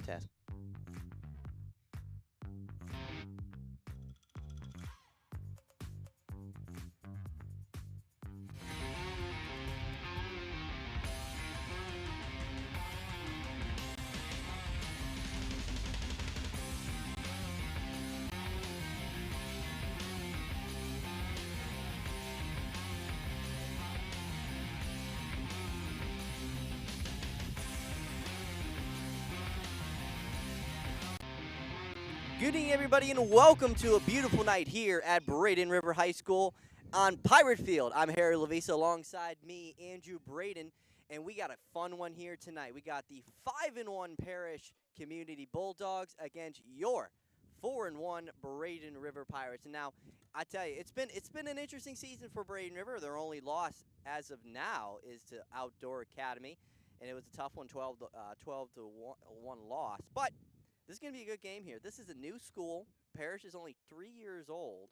Test. Good evening, everybody, and welcome to a beautiful night here at Braden River High School on Pirate Field. I'm Harry Lavisa, alongside me, Andrew Braden, and we got a fun one here tonight. We got the 5-1 Parrish Community Bulldogs against your 4-1 Braden River Pirates. And now, I tell you, it's been an interesting season for Braden River. Their only loss as of now is to Outdoor Academy, and it was a tough one, 12 to 1 loss, but this is going to be a good game here. This is a new school. Parrish is only 3 years old.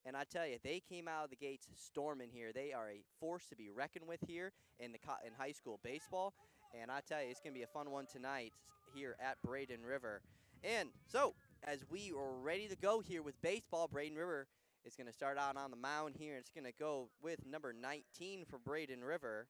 And I tell you, they came out of the gates storming here. They are a force to be reckoned with here in high school baseball. And I tell you, it's going to be a fun one tonight here at Braden River. And so, as we are ready to go here with baseball, Braden River is going to start out on the mound here. It's going to go with number 19 for Braden River.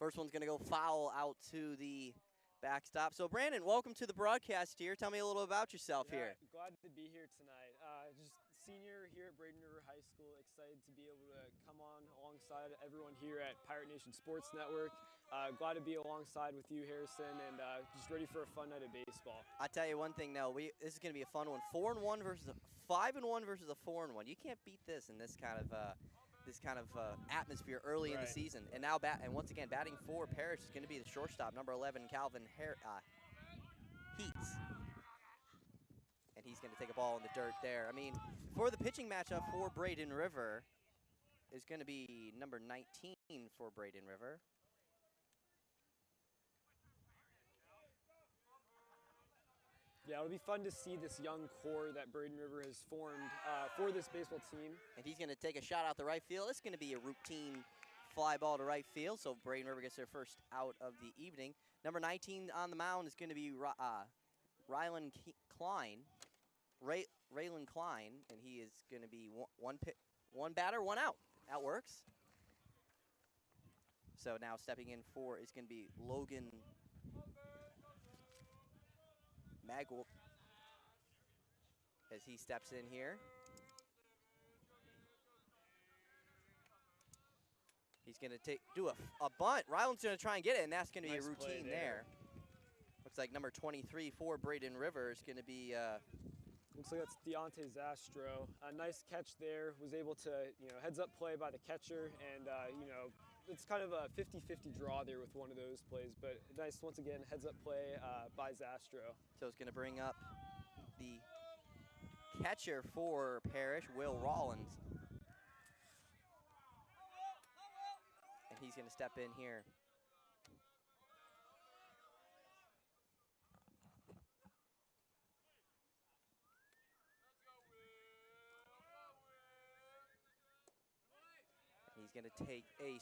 First one's going to go foul out to the backstop. So, Brandon, welcome to the broadcast here. Tell me a little about yourself here. Glad to be here tonight. Just senior here at Braden River High School. Excited to be able to come on alongside everyone here at Pirate Nation Sports Network. Glad to be alongside with you, Harrison, and just ready for a fun night of baseball. I tell you one thing, though, this is going to be a fun one. 4-1 versus 5-1 versus a 4-1. You can't beat this in this kind of atmosphere early in the season. And now, once again, batting for Parrish is going to be the shortstop, number 11, Calvin Heats. And he's going to take a ball in the dirt there. I mean, for the pitching matchup for Braden River is going to be number 19 for Braden River. Yeah, it'll be fun to see this young core that Braden River has formed for this baseball team. And he's going to take a shot out the right field. It's going to be a routine fly ball to right field, so Braden River gets their first out of the evening. Number 19 on the mound is going to be Rylan Klein, Raylan Klein, and he is going to be one batter, one out. That works. So now stepping in for is going to be Logan Magwell as he steps in here. He's going to do a bunt. Ryland's going to try and get it, and that's going to be a routine there. Looks like number 23 for Braden River is going to be. Looks like that's Deontay Zastro. A nice catch there. Was able to, heads up play by the catcher, and it's kind of a 50-50 draw there with one of those plays, but nice, once again, heads up play by Zastro. So it's going to bring up the catcher for Parrish, Will Rollins. And he's going to step in here. He's going to take a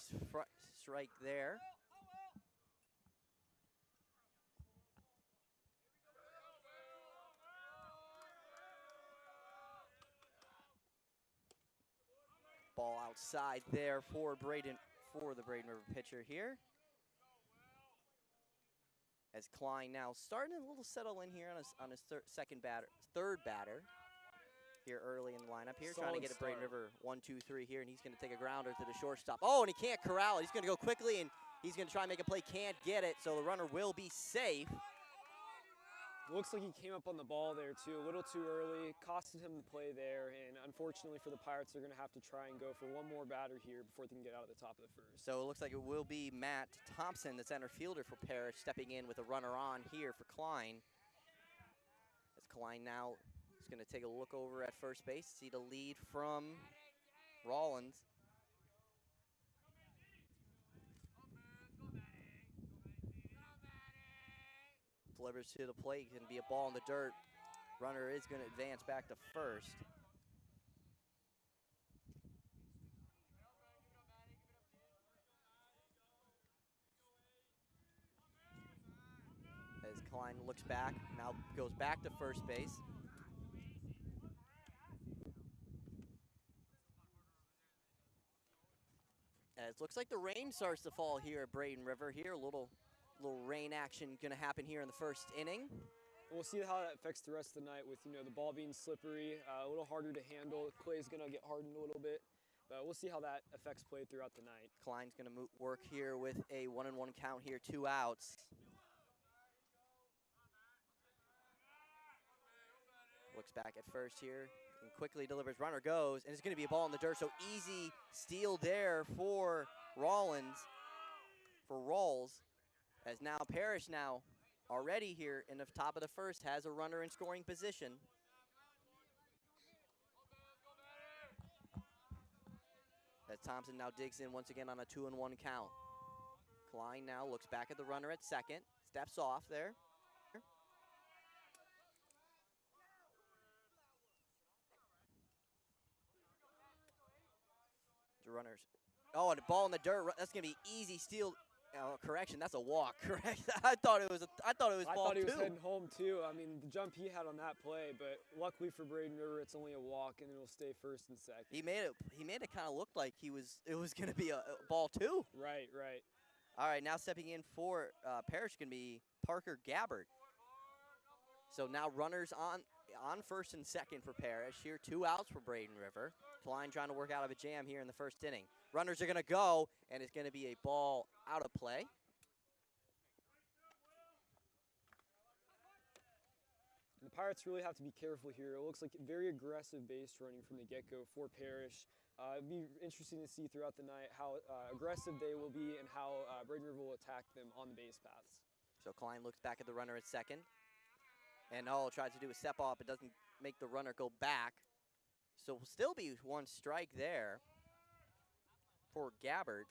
strike there. Ball outside there for the Braden River pitcher here. As Klein now starting a little settle in here on his third batter. Here early in the lineup here, trying to get a Braden River 1-2-3 here, and he's going to take a grounder to the shortstop. Oh, and he can't corral it. He's going to go quickly, and he's going to try and make a play. Can't get it, so the runner will be safe. Looks like he came up on the ball there, too, a little too early. Costed him the play there, and unfortunately for the Pirates, they're going to have to try and go for one more batter here before they can get out of the top of the first. So it looks like it will be Matt Thompson, the center fielder for Parrish, stepping in with a runner on here for Klein. As Klein now is going to take a look over at first base, see the lead from Rollins. Delivers to the plate. Going to be a ball in the dirt. Runner is going to advance back to first. As Klein looks back, now goes back to first base. As looks like the rain starts to fall here at Braden River. Here, a little rain action going to happen here in the first inning. We'll see how that affects the rest of the night with, you know, the ball being slippery, a little harder to handle. Clay's going to get hardened a little bit, but we'll see how that affects play throughout the night. Klein's going to work here with a 1-1 count here, 2 outs. Looks back at first here and quickly delivers. Runner goes, and it's going to be a ball in the dirt. So easy steal there for Rawls. As now Parrish now already here in the top of the first has a runner in scoring position. As Thompson now digs in once again on a 2-1 count. Klein now looks back at the runner at second, steps off there. The runners. Oh, and the ball in the dirt. That's gonna be easy steal. Oh, correction, that's a walk. Correct. I thought it was ball 2. I thought he was heading home too. I mean, the jump he had on that play, but luckily for Braden River, it's only a walk, and it'll stay first and second. He made it kind of look like it was gonna be a ball 2. Right. All right, now stepping in for Parrish can be Parker Gabbard. So now runners on first and second for Parrish. Here, 2 outs for Braden River. Klein trying to work out of a jam here in the first inning. Runners are going to go, and it's going to be a ball out of play. And the Pirates really have to be careful here. It looks like very aggressive base running from the get-go for Parrish. It'd be interesting to see throughout the night how aggressive they will be and how Braden River will attack them on the base paths. So Klein looks back at the runner at second. And tries to do a step off, but doesn't make the runner go back. So will still be 1 strike there for Gabbard.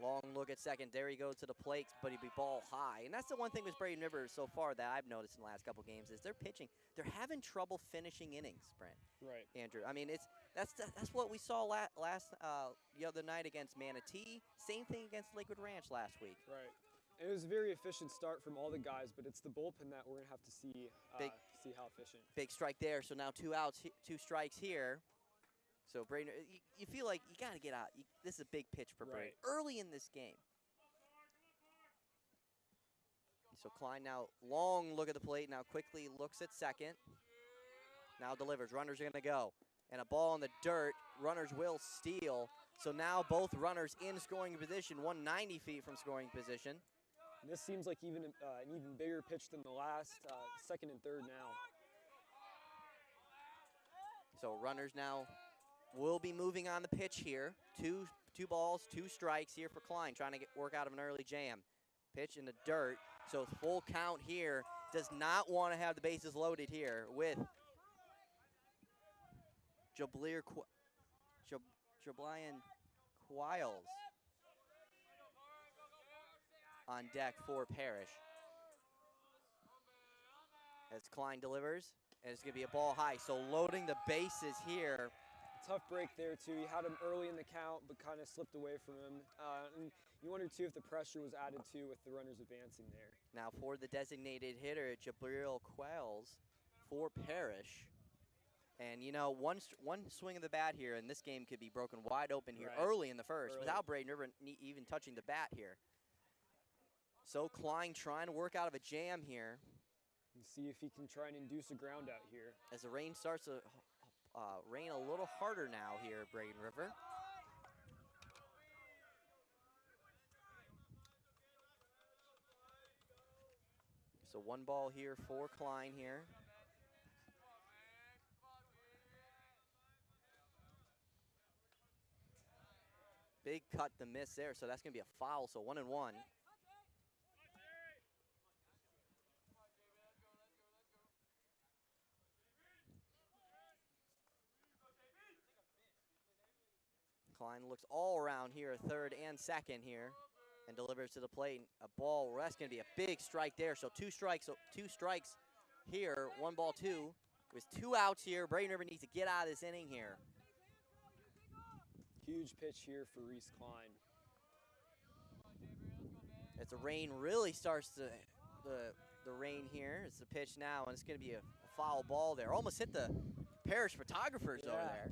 Long look at second. There he goes to the plate, but he'd be ball high. And that's the one thing with Braden River so far that I've noticed in the last couple games is they're pitching. They're having trouble finishing innings, Brent. Right. Andrew. I mean, that's what we saw the other night against Manatee. Same thing against Lakewood Ranch last week. Right. It was a very efficient start from all the guys, but it's the bullpen that we're going to have to see how efficient. Big strike there, so now 2 outs, 2 strikes here. So Braden, you feel like you got to get out. This is a big pitch for Braden early in this game. So Klein now, long look at the plate, now quickly looks at second. Now delivers, runners are going to go. And a ball in the dirt, runners will steal. So now both runners in scoring position, 190 feet from scoring position. And this seems like an even bigger pitch than the last, second and third now. So runners now will be moving on the pitch here. Two balls, 2 strikes here for Klein, trying to work out of an early jam. Pitch in the dirt, so full count here. Does not want to have the bases loaded here with Jablian Quiles on deck for Parrish. As Klein delivers, and it's going to be a ball high. So loading the bases here. Tough break there, too. He had him early in the count, but kind of slipped away from him. And you wonder, too, if the pressure was added, too, with the runners advancing there. Now for the designated hitter, Jabril Quells for Parrish. And, you know, one swing of the bat here, and this game could be broken wide open here early in the first without Braden River even touching the bat here. So Klein trying to work out of a jam here. And see if he can try and induce a ground out here. As the rain starts to rain a little harder now here at Braden River. So 1 ball here for Klein here. Big cut to miss there, so that's going to be a foul, so 1-1. Klein looks all around here, third and second here. and delivers to the plate. A ball, well, that's going to be a big strike there. So two strikes here, 1-2. With 2 outs here, Braden River needs to get out of this inning here. Huge pitch here for Reese Klein. As the rain really starts to, the rain here, it's the pitch now, and it's going to be a foul ball there. Almost hit the Parrish photographers over there.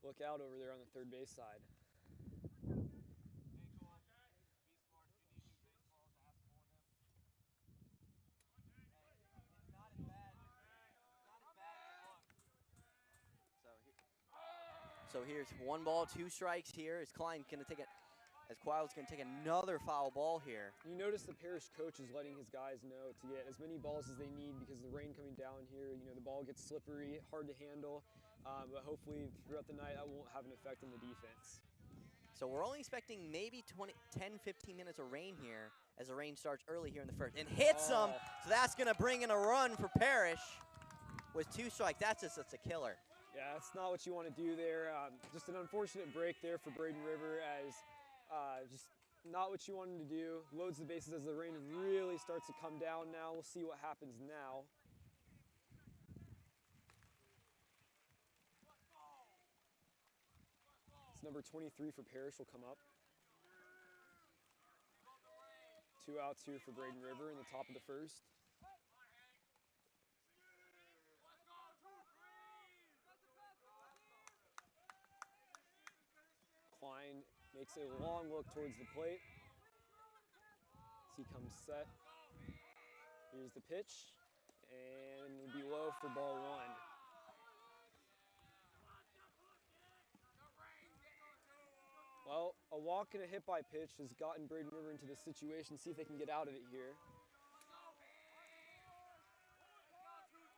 Look out over there on the third base side. So here's 1 ball, 2 strikes here. As Klein's going to take it, as Quail's going to take another foul ball here. You notice the Parrish coach is letting his guys know to get as many balls as they need because of the rain coming down here. You know, the ball gets slippery, hard to handle, but hopefully throughout the night that won't have an effect on the defense. So we're only expecting maybe 10, 15 minutes of rain here as the rain starts early here in the first. And hits him, so that's going to bring in a run for Parrish with 2 strikes. That's just a killer. Yeah, that's not what you want to do there. Just an unfortunate break there for Braden River as just not what you wanted to do. Loads the bases as the rain really starts to come down now. We'll see what happens now. It's number 23 for Parrish will come up. 2 outs here for Braden River in the top of the first. Klein makes a long look towards the plate as he comes set. Here's the pitch, and it'll be low for ball 1. Well, a walk and a hit by pitch has gotten Braden River into this situation. See if they can get out of it here.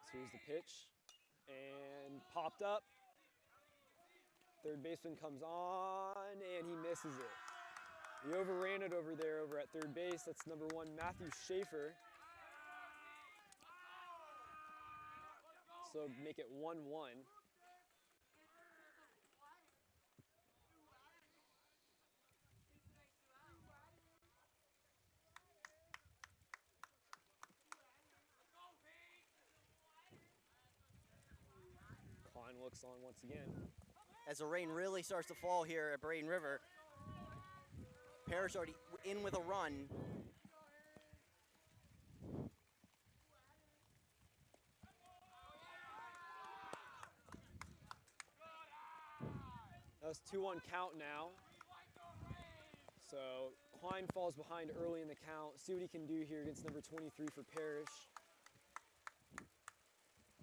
So here's the pitch, and popped up. Third baseman comes on, and he misses it. He overran it over there over at third base. That's number 1, Matthew Schaefer. So make it 1-1. Klein looks on once again. As the rain really starts to fall here at Braden River, Parrish already in with a run. That's 2-1 count now. So Klein falls behind early in the count. See what he can do here against number 23 for Parrish.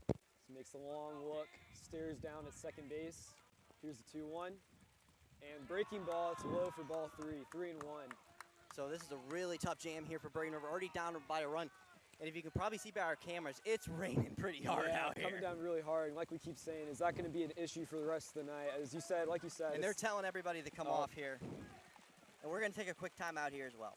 So makes a long look, stares down at second base. Here's the 2-1. And breaking ball, it's low for ball 3, 3-1. So this is a really tough jam here for Braden River, already down by a run. And if you can probably see by our cameras, it's raining pretty hard out here. Coming down really hard. And like we keep saying, is that going to be an issue for the rest of the night? As you said, like you said. And they're telling everybody to come off here. And we're going to take a quick timeout here as well.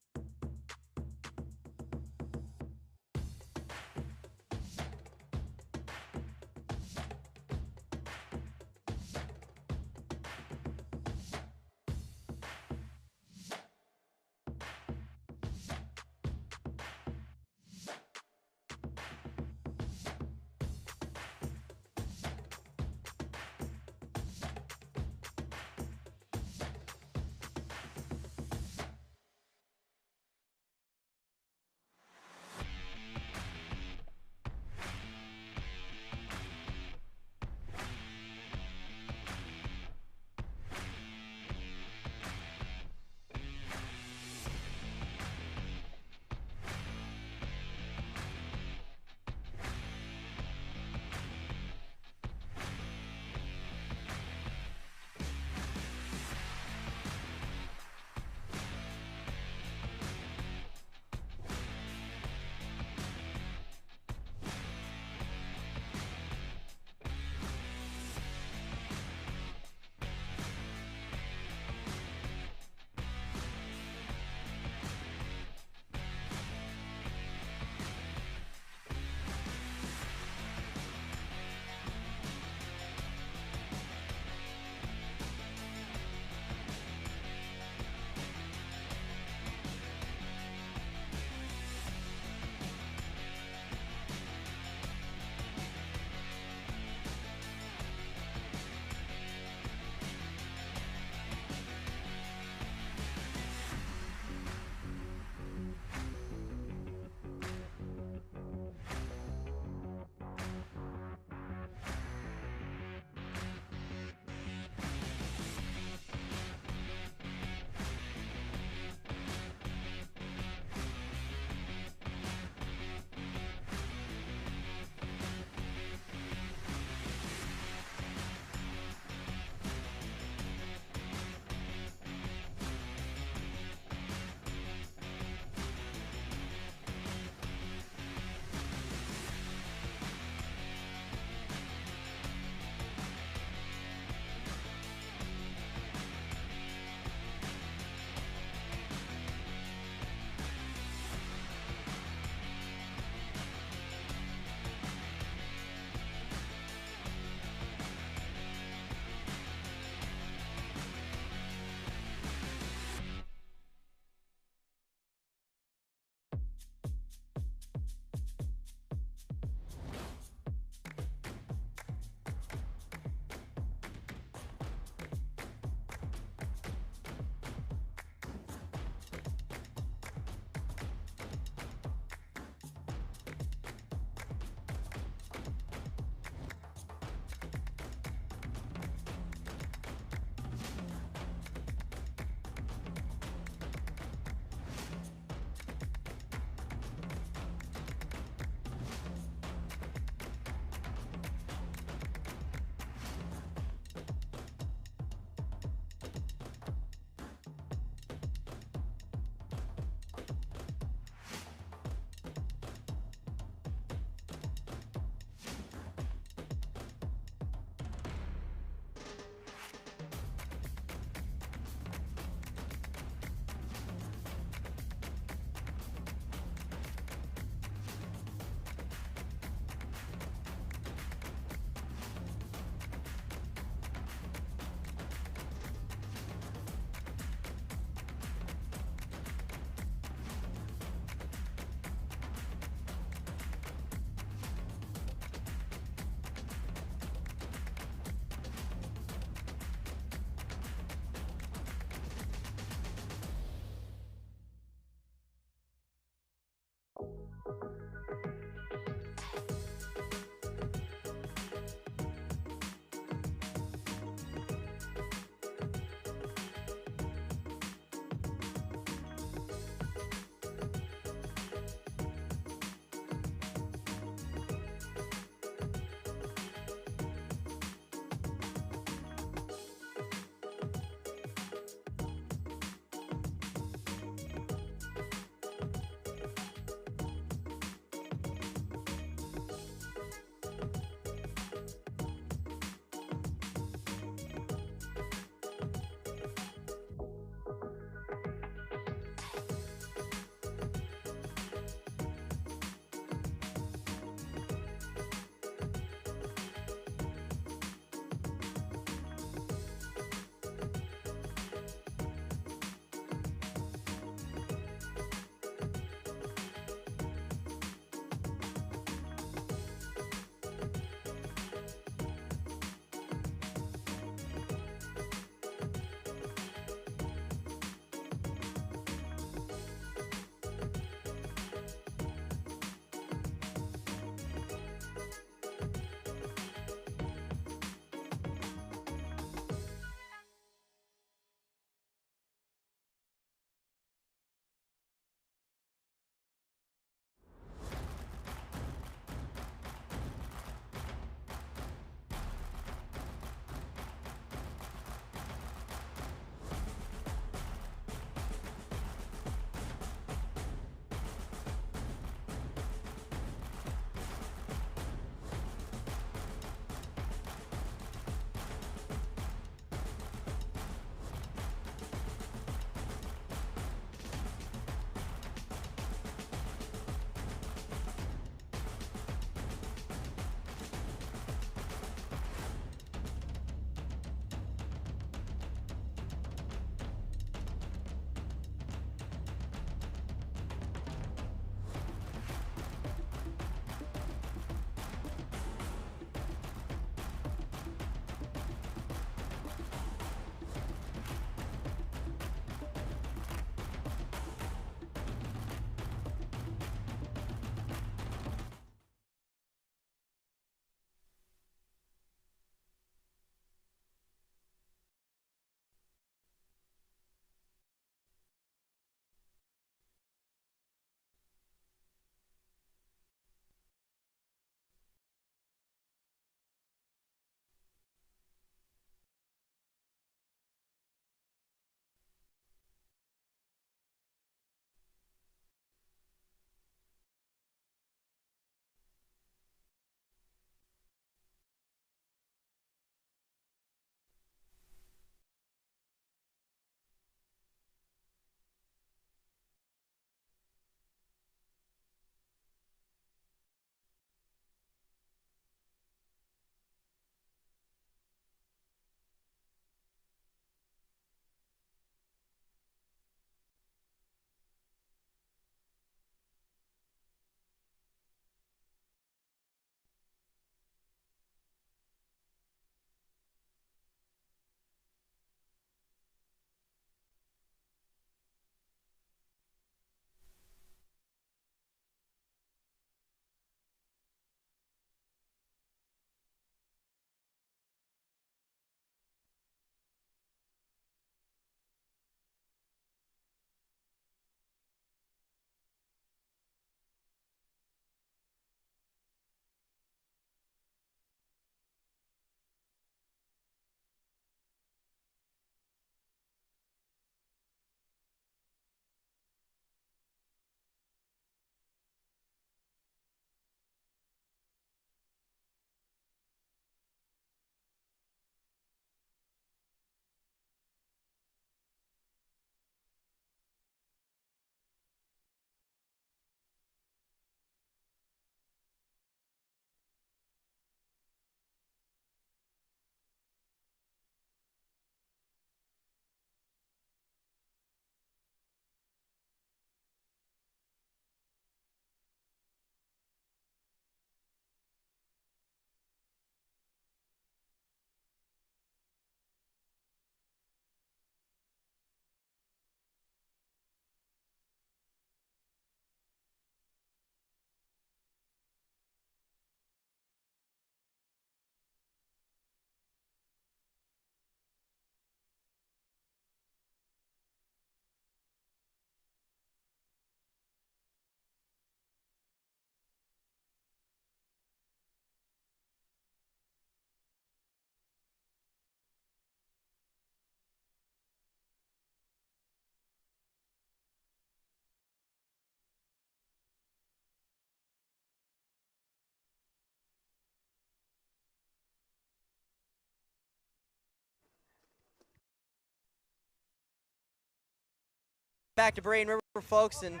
Back to Braden River, folks, and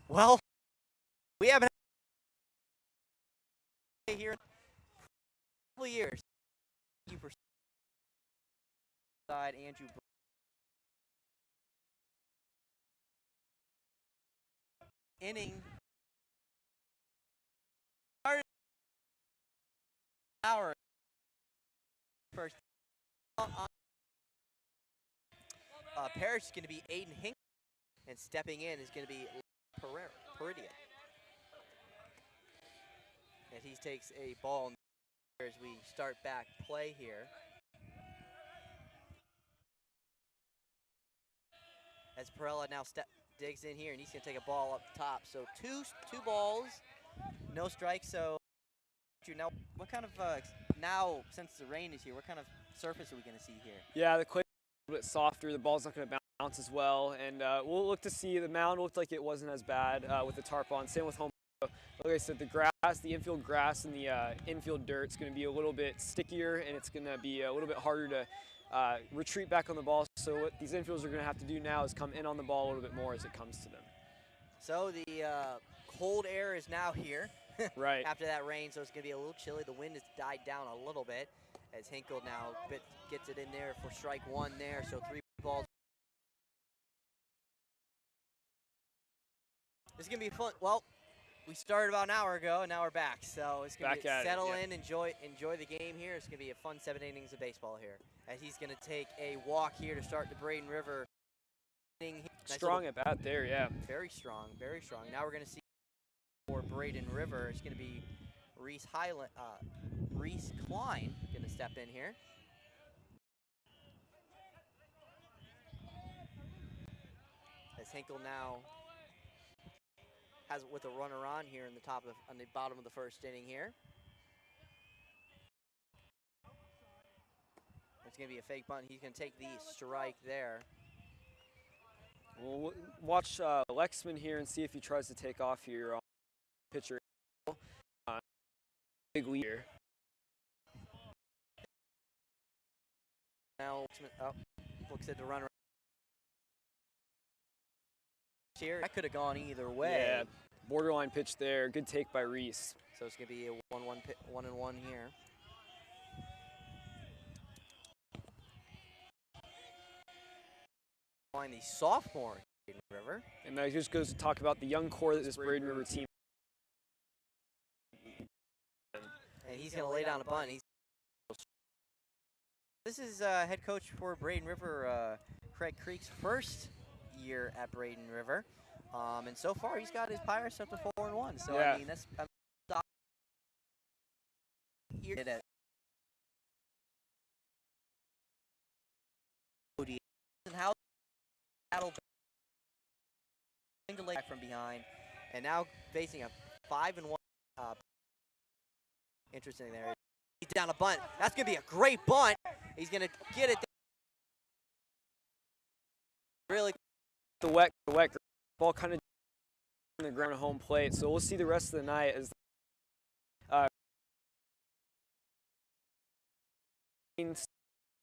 well, we haven't had here in a couple years. Thank you for side, Andrew. Inning. Started hour first. Parrish is going to be Aiden Hink, and stepping in is going to be Peridia. And he takes a ball as we start back play here. As Perella now digs in here, and he's going to take a ball up top. So two balls, no strikes. So now, what kind of now since the rain is here, what kind of surface are we going to see here? Yeah, the clay is a little bit softer. The ball's not going to bounce as well, and we'll look to see the mound looked like it wasn't as bad with the tarp on. Same with home. Like I said, the grass, the infield grass, and the infield dirt is going to be a little bit stickier, and it's going to be a little bit harder to retreat back on the ball. So what these infielders are going to have to do now is come in on the ball a little bit more as it comes to them. So the cold air is now here. Right. After that rain, so it's going to be a little chilly. The wind has died down a little bit as Hinkle now gets it in there for strike one there. So 3 balls. This is going to be fun. Well, we started about an hour ago, and now we're back. So it's going to settle in, enjoy the game here. It's going to be a fun 7 innings of baseball here. As he's going to take a walk here to start the Braden River. Strong at bat there, yeah. Very strong, very strong. Now we're going to see for Braden River, it's going to be Reese Klein going to step in here. As Hinkle now has it with a runner on here in on the bottom of the first inning here. It's going to be a fake bunt. He's going to take the strike there. We'll watch Lexman here and see if he tries to take off here on pitcher. Big leader. Now, looks at the runner. Here, that could have gone either way. Yeah, borderline pitch there. Good take by Reese. So it's going to be a 1-1 here. Find the sophomore Braden River. And that just goes to talk about the young core that this Braden River team. And he's going to lay down a bunt. This is head coach for Braden River, Craig Creek's first year at Braden River. And so far, he's got his Pirates up to 4-1. So, yeah. I mean, that's and how battle from behind, and now facing a 5-1. Interesting there. He's down a bunt. That's going to be a great bunt. He's going to get it. Really, the wet ball kind of on the ground at home plate. So we'll see the rest of the night as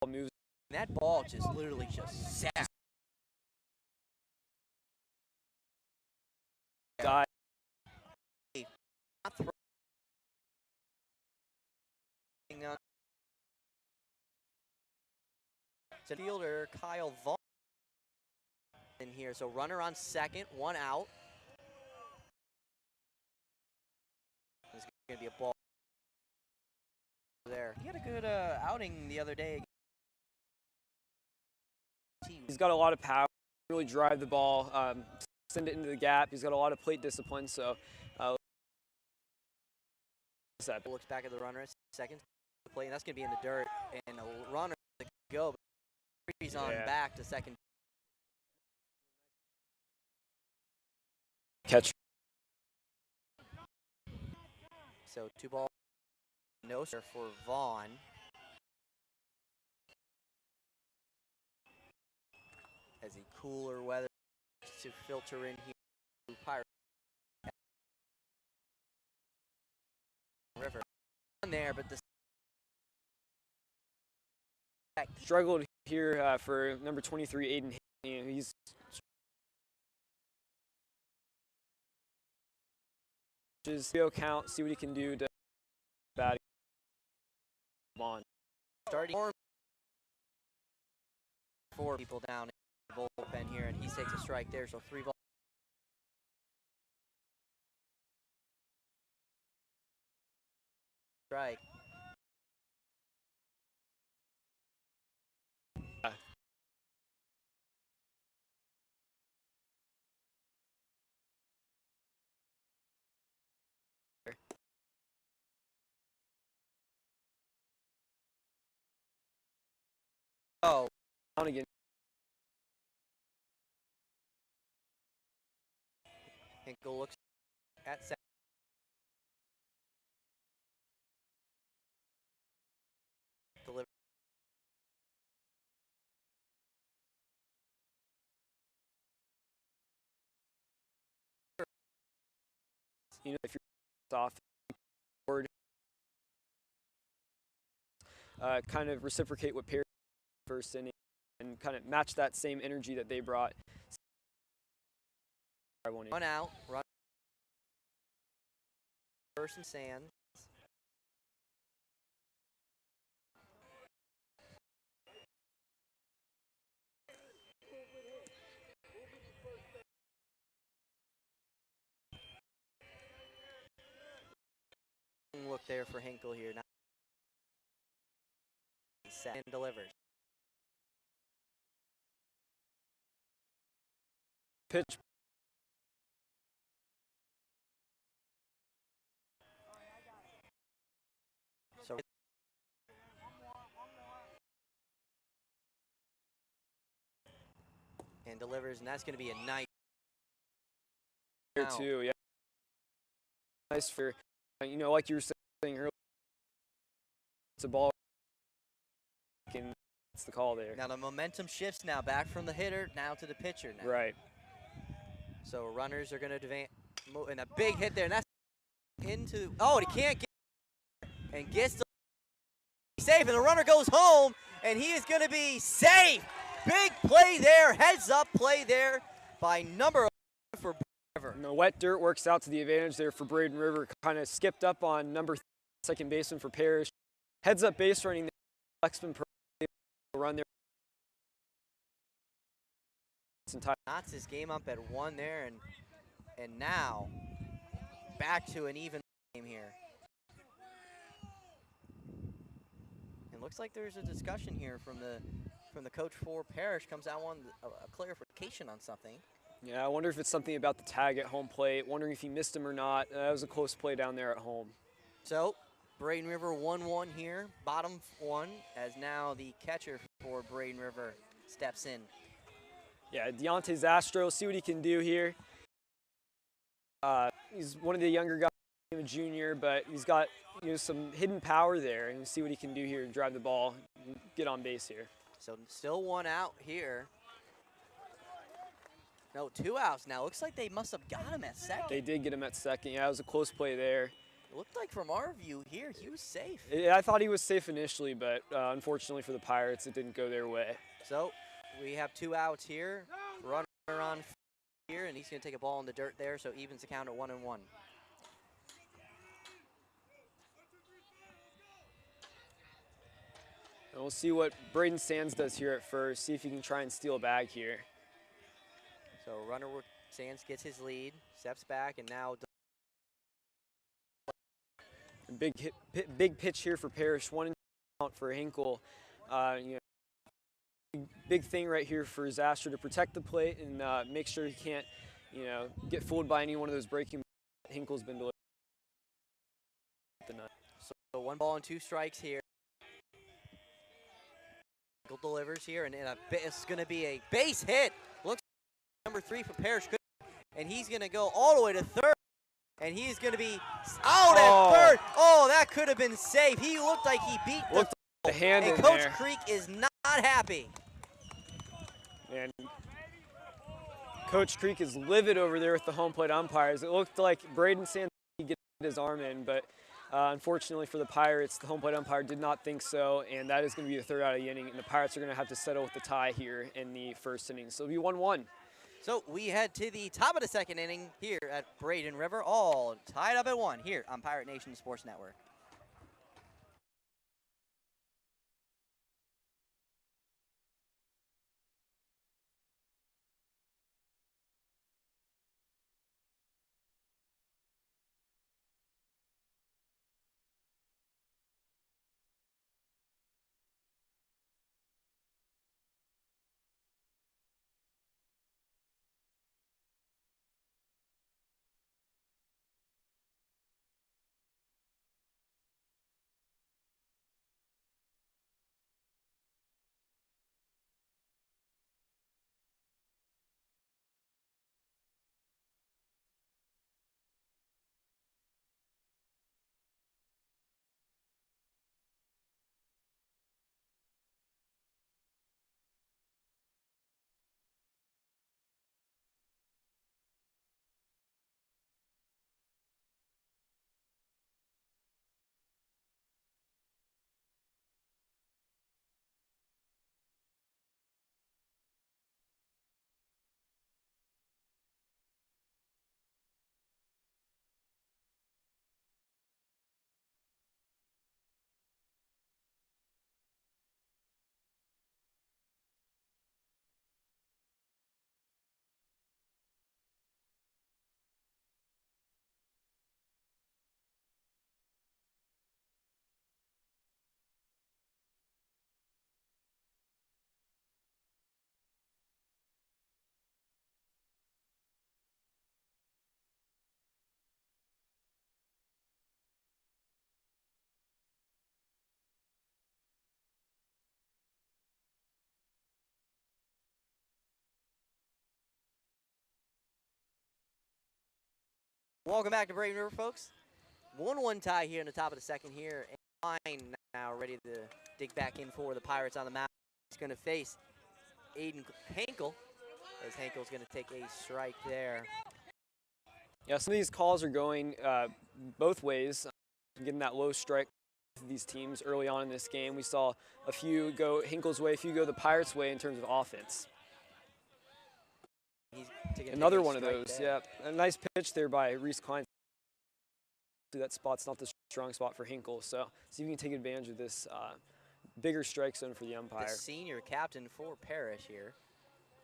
moves. That ball just literally just sat. Guy. Fielder Kyle Vaughn in here, so runner on second, 1 out. There's going to be a ball there. He had a good outing the other day. He's got a lot of power, really drive the ball, send it into the gap. He's got a lot of plate discipline, so looks back at the runner, second play, and that's going to be in the dirt, and a runner to go. He's on back to second. Catch. So 2 balls, no sir for Vaughn. As the cooler weather to filter in here to Pirates River. On there, but the struggled here for number 23, Aiden. He's Just go count, see what he can do to bat on. Starting 4 people down in the bullpen here, and he takes a strike there, so 3 balls. Strike. Oh, Down again. Hinkle looks at second. Deliver. You know, if you're off, kind of reciprocate what Parrish first inning and kind of match that same energy that they brought. 1 out, run. First and Sands. Look there for Hinkle here. Now set and delivers. Pitch. So and delivers, and that's going to be a nice Here too, yeah. Nice for, you know, like you were saying earlier, it's a ball, and it's the call there. Now the momentum shifts now back from the hitter now to the pitcher now. Right. So runners are going to advance, and a big hit there, and that's into, oh, he can't get, and gets the safe, and the runner goes home, and he is going to be safe. Big play there, heads up play there by number 11 for River. And the wet dirt works out to the advantage there for Braden River. Kind of skipped up on number 3, second baseman for Parrish. Heads up base running there. Lexman run there. Knots his game up at 1 there, and now back to an even game here. It looks like there's a discussion here from the coach for Parrish. Comes out on a clarification on something. Yeah, I wonder if it's something about the tag at home plate. Wondering if he missed him or not. That was a close play down there at home. So Braden River 1-1 here, bottom 1, as now the catcher for Braden River steps in. Yeah, Deontay Zastro, see what he can do here. He's one of the younger guys, a junior, but he's got, you know, some hidden power there, and see what he can do here and drive the ball and get on base here. So still 1 out here. No, 2 outs now. Looks like they must have got him at second. They did get him at second. Yeah, it was a close play there. It looked like from our view here, he was safe. Yeah, I thought he was safe initially, but unfortunately for the Pirates, it didn't go their way. So we have 2 outs here. Runner on here, and he's going to take a ball in the dirt there, so evens the count at 1-1. And we'll see what Braden Sands does here at first, see if he can try and steal a bag here. So runner Sands gets his lead, steps back, and now Big pitch here for Parrish, 1 count for Hinkle. You know, big thing right here for Zastro to protect the plate and make sure he can't, you know, get fooled by any one of those breaking balls Hinkle's been delivering. So 1 ball and 2 strikes here. Hinkle delivers here, and it's going to be a base hit. Looks like number 3 for Parrish, and he's going to go all the way to third. And he's going to be out at third. Oh, that could have been safe. He looked like he beat the hand and in Coach there. Creek is not happy. And Coach Creek is livid over there with the home plate umpires. It looked like Braden Sands get his arm in, but unfortunately for the Pirates, the home plate umpire did not think so, and that is going to be the 3rd out of the inning, and the Pirates are going to have to settle with the tie here in the 1st inning. So it'll be 1-1. So we head to the top of the second inning here at Braden River, all tied up at 1 here on Pirate Nation Sports Network. Welcome back to Braden River, folks. 1-1 tie here in the top of the second here. And Line now ready to dig back in for the Pirates on the mound. He's going to face Aiden Henkel, as Henkel's going to take a strike there. Yeah, some of these calls are going both ways. Getting that low strike to these teams early on in this game. We saw a few go Hinkle's way, a few go the Pirates' way in terms of offense. Another one of those, yeah. A nice pitch there by Reese Klein. That spot's not the strong spot for Hinkle, so see if you can take advantage of this bigger strike zone for the umpire. The senior captain for Parrish here,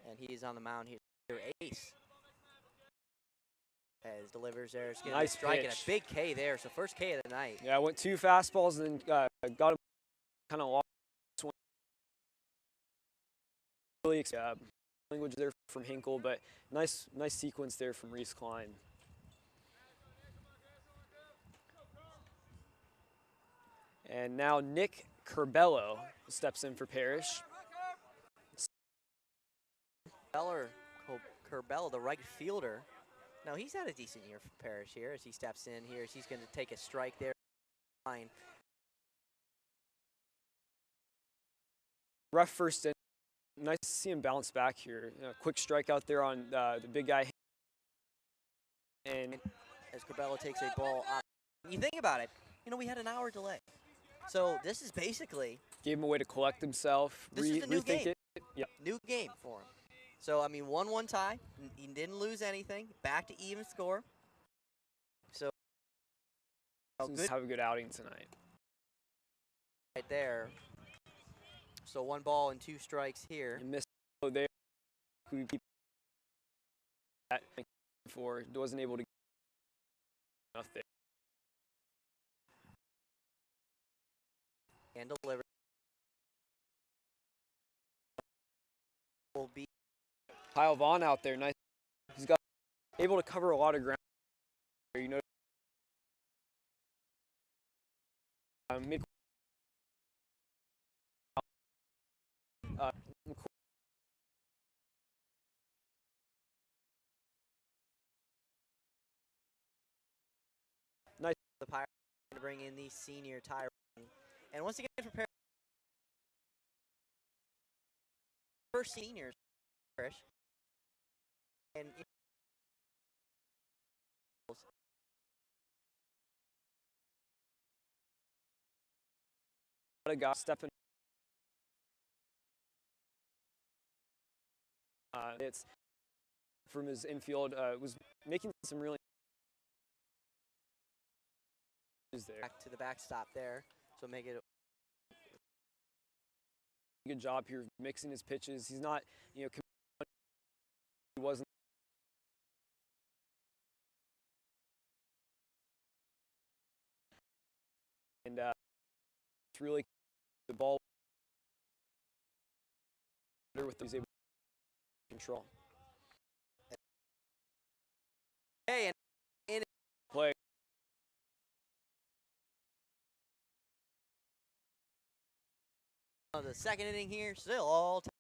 and he's on the mound here. Their ace. As delivers there, it's getting nice a strike pitch. And a big K there, so first K of the night. Yeah, went 2 fastballs and then got him kind of lost. Really language there from Hinkle, but nice sequence there from Reese Klein. And now Nick Curbello steps in for Parrish. Curbello, the right fielder. Now he's had a decent year for Parrish here as he steps in here. As he's going to take a strike there. Fine. Rough first inning. Nice to see him bounce back here. Quick strike out there on the big guy. And as Curbello takes a ball out. You think about it, we had an hour delay. So this is basically... Gave him a way to collect himself. This is a new game. Yep. New game for him. So, 1-1 tie. He didn't lose anything. Back to even score. So, have a good outing tonight. Right there. So 1 ball and 2 strikes here. And missed there. We keep that before. Wasn't able to get enough there. And deliver. Will be Kyle Vaughn out there, nice. He's got able to cover a lot of ground. Mid. Nice. The Pirates to bring in the senior Tyrone, and once again prepare first seniors, and a guy stepping. It's from his infield. Was making some really there. Back to the backstop there, so make it a good job here mixing his pitches. He's not, he wasn't. And it's really the ball with these able to control. Hey, and in Play. the second inning here, still all time.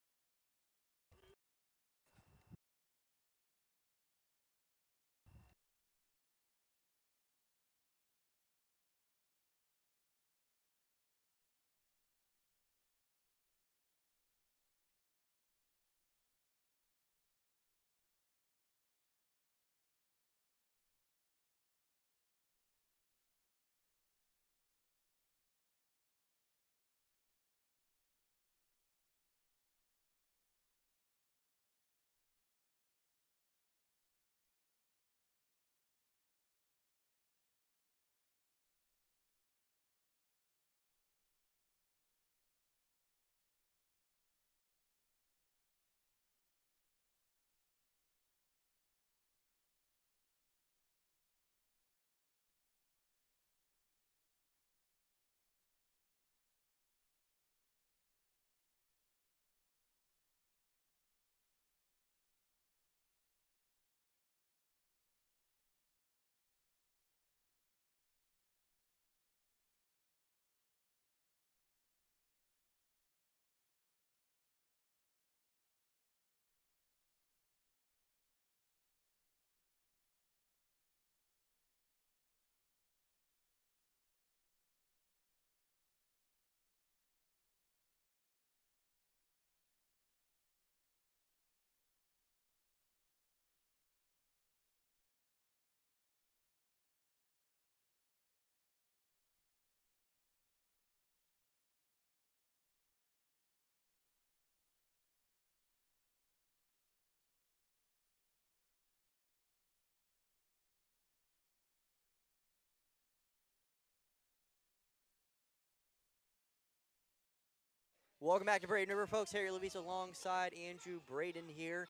Welcome back to Braden River, folks. Harry Levis alongside Andrew Braden here.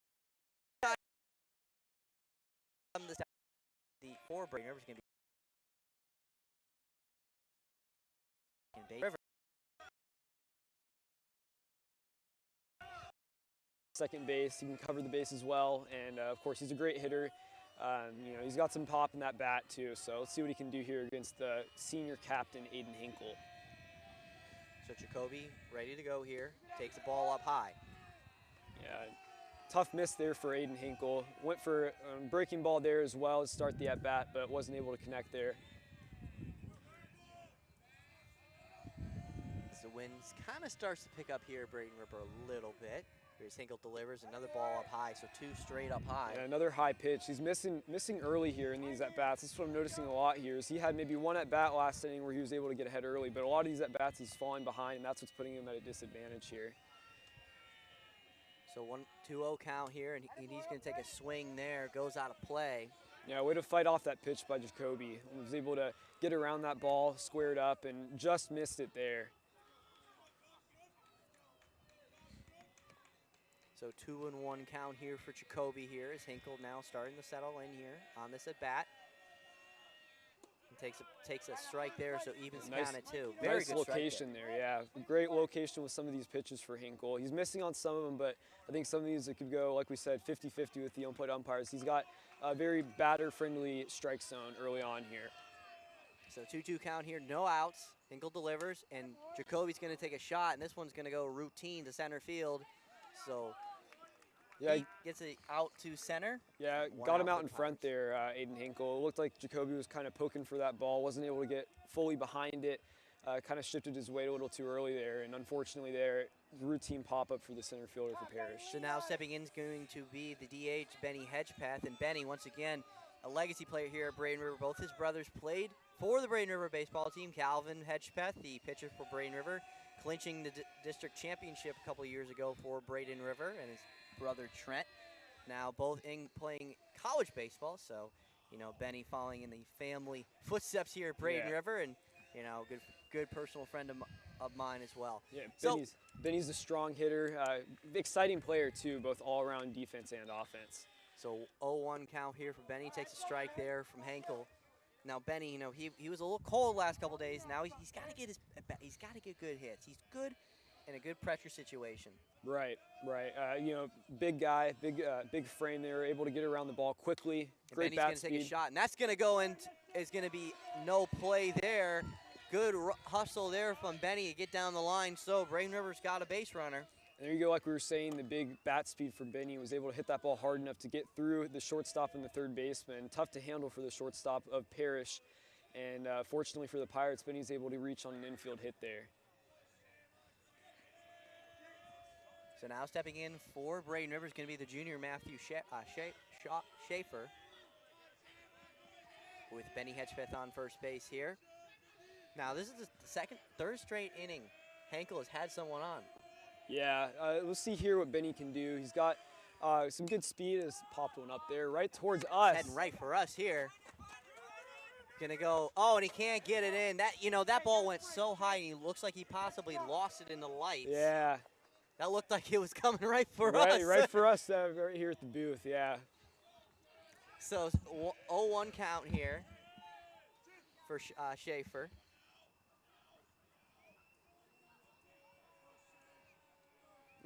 The four Braden River is going to be River. Second base, he can cover the base as well, and of course he's a great hitter. He's got some pop in that bat too, so let's see what he can do here against the senior captain, Aiden Hinkle. So Jacoby ready to go here, takes the ball up high. Yeah, tough miss there for Aiden Hinkle. Went for a breaking ball there as well to start the at-bat, but wasn't able to connect there. As the wind kind of starts to pick up here at Braden River a little bit. Here's Hinkle delivers another ball up high, so two straight up high. Yeah, another high pitch. He's missing early here in these at-bats. That's what I'm noticing a lot here is he had maybe one at-bat last inning where he was able to get ahead early, but a lot of these at-bats he's falling behind, and that's what's putting him at a disadvantage here. So 1-2-0 count here, and he's going to take a swing there, goes out of play. Yeah, way to fight off that pitch by Jacoby. He was able to get around that ball, squared up, and just missed it there. So 2-1 count here for Jacoby here as Hinkle now starting to settle in here on this at bat. Takes a strike there, so evens count at two. Very nice good location there, yeah. Great location with some of these pitches for Hinkle. He's missing on some of them, but I think some of these it could go, like we said, 50-50 with the on-plate umpires. He's got a very batter-friendly strike zone early on here. So 2-2 count here, no outs. Hinkle delivers, and Jacoby's going to take a shot, and this one's going to go routine to center field. So yeah, he gets it out to center. Yeah, got him out in front there, Aiden Hinkle. It looked like Jacoby was kind of poking for that ball, wasn't able to get fully behind it, kind of shifted his weight a little too early there, and unfortunately there, routine pop-up for the center fielder for Parrish. So now stepping in is going to be the DH, Benny Hedgepath, and Benny, once again, a legacy player here at Braden River. Both his brothers played for the Braden River baseball team. Calvin Hedgepath, the pitcher for Braden River, clinching the district championship a couple years ago for Braden River, and his brother Trent now both in playing college baseball. So, Benny following in the family footsteps here at Braden Yeah. River, and good personal friend of mine as well. Yeah, So Benny's a strong hitter, exciting player too, both all around defense and offense. So 0-1 count here for Benny. Takes a strike there from Henkel. Now Benny, he was a little cold last couple days. Now he's got to get good hits. He's good in a good pressure situation. Right. Big guy, big frame there, able to get around the ball quickly. Great Benny's bat gonna speed. take a shot, and that's gonna go in. Is gonna be no play there. Good hustle there from Benny to get down the line. So Braden River's got a base runner. And there you go, like we were saying, the big bat speed for Benny, was able to hit that ball hard enough to get through the shortstop and the third baseman. Tough to handle for the shortstop of Parrish. And fortunately for the Pirates, Benny's able to reach on an infield hit there. So now stepping in for Braden River is going to be the junior Matthew Schaefer, with Benny Hedgepeth on first base here. Now this is the third straight inning Henkel has had someone on. Yeah, we'll see here what Benny can do. He's got some good speed. Has popped one up there right towards us. Heading right for us here. Gonna go, and he can't get it in. That ball went so high, and he looks like he possibly lost it in the lights. Yeah. That looked like it was coming right for us. Right for us right here at the booth, yeah. So 0-1 count here for Schaefer.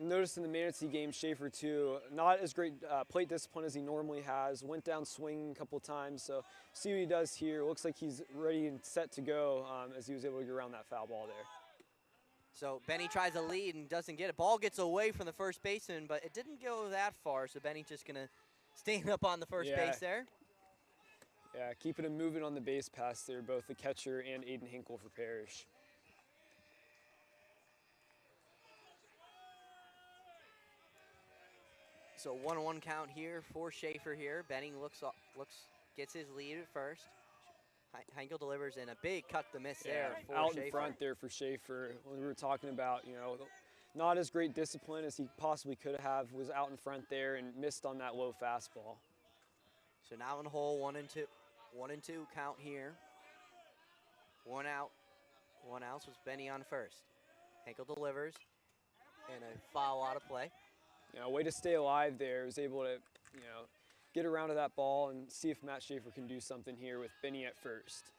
Notice in the Manatee game, Schaefer too, not as great plate discipline as he normally has. Went down swinging a couple times, so see what he does here. Looks like he's ready and set to go as he was able to get around that foul ball there. So Benny tries a lead and doesn't get it. Ball gets away from the first baseman, but it didn't go that far, so Benny's just going to stand up on the first base there. Yeah, keeping him moving on the base pass there, both the catcher and Aiden Hinkle for Parrish. So 1-1 count here for Schaefer here. Benny gets his lead at first. Henkel delivers in a big cut to miss there for out Schaefer. In front there for Schaefer. When we were talking about, not as great discipline as he possibly could have, was out in front there and missed on that low fastball. So now in the hole, 1-2 count here. One out was Benny on first. Henkel delivers and a foul out of play. Way to stay alive there. Was able to, get around to that ball and see if Matt Schaefer can do something here with Benny at first.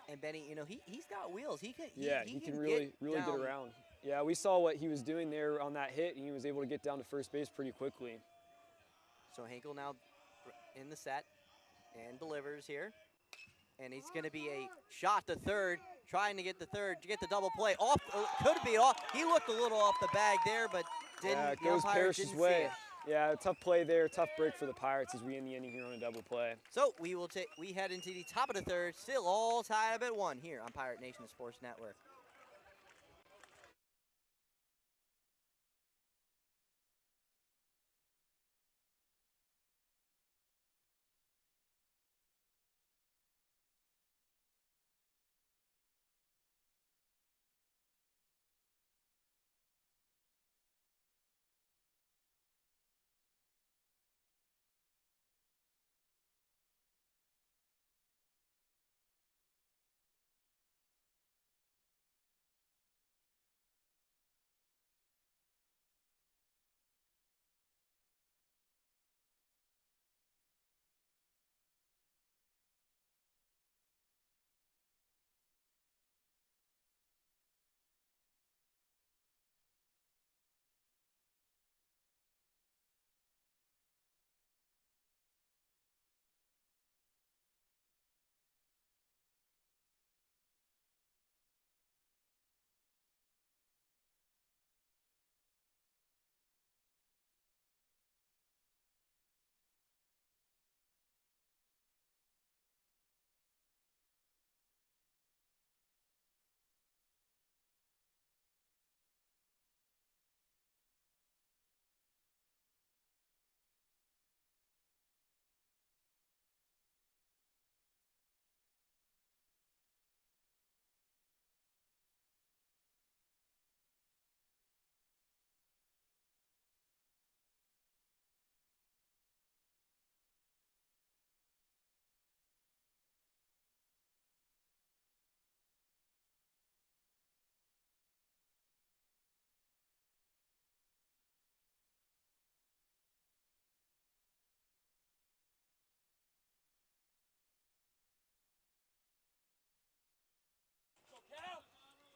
And Benny, he's got wheels. He can really get around. Yeah, we saw what he was doing there on that hit, and he was able to get down to first base pretty quickly. So Henkel now in the set and delivers here. And he's going to be a shot to third, trying to get the third, to get the double play. Off, could be off. He looked a little off the bag there, but didn't. Yeah, it goes Parrish's way. Yeah, tough play there, tough break for the Pirates as we end the inning here on a double play. So we head into the top of the third, still all tied up at 1 here on Pirate Nation Sports Network.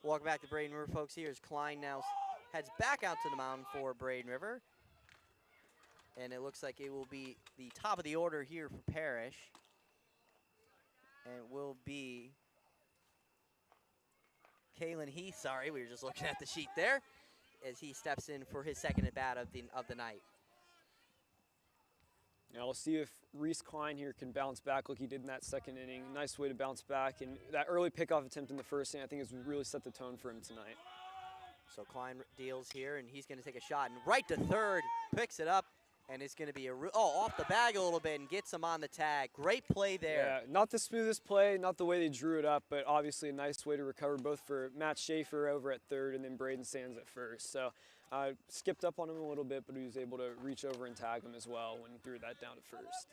Welcome back to Braden River, folks. Here as Klein now heads back out to the mound for Braden River. And it looks like it will be the top of the order here for Parrish. And it will be Kalen Heath, sorry, we were just looking at the sheet there, as he steps in for his second at bat of the night. Now we'll see if Reese Klein here can bounce back like he did in that second inning. Nice way to bounce back, and that early pickoff attempt in the first inning I think has really set the tone for him tonight. So Klein deals here, and he's going to take a shot, and right to third, picks it up, and it's going to be off the bag a little bit and gets him on the tag. Great play there. Yeah, not the smoothest play, not the way they drew it up, but obviously a nice way to recover both for Matt Schaefer over at third and then Braden Sands at first. So skipped up on him a little bit, but he was able to reach over and tag him as well when he threw that down at first.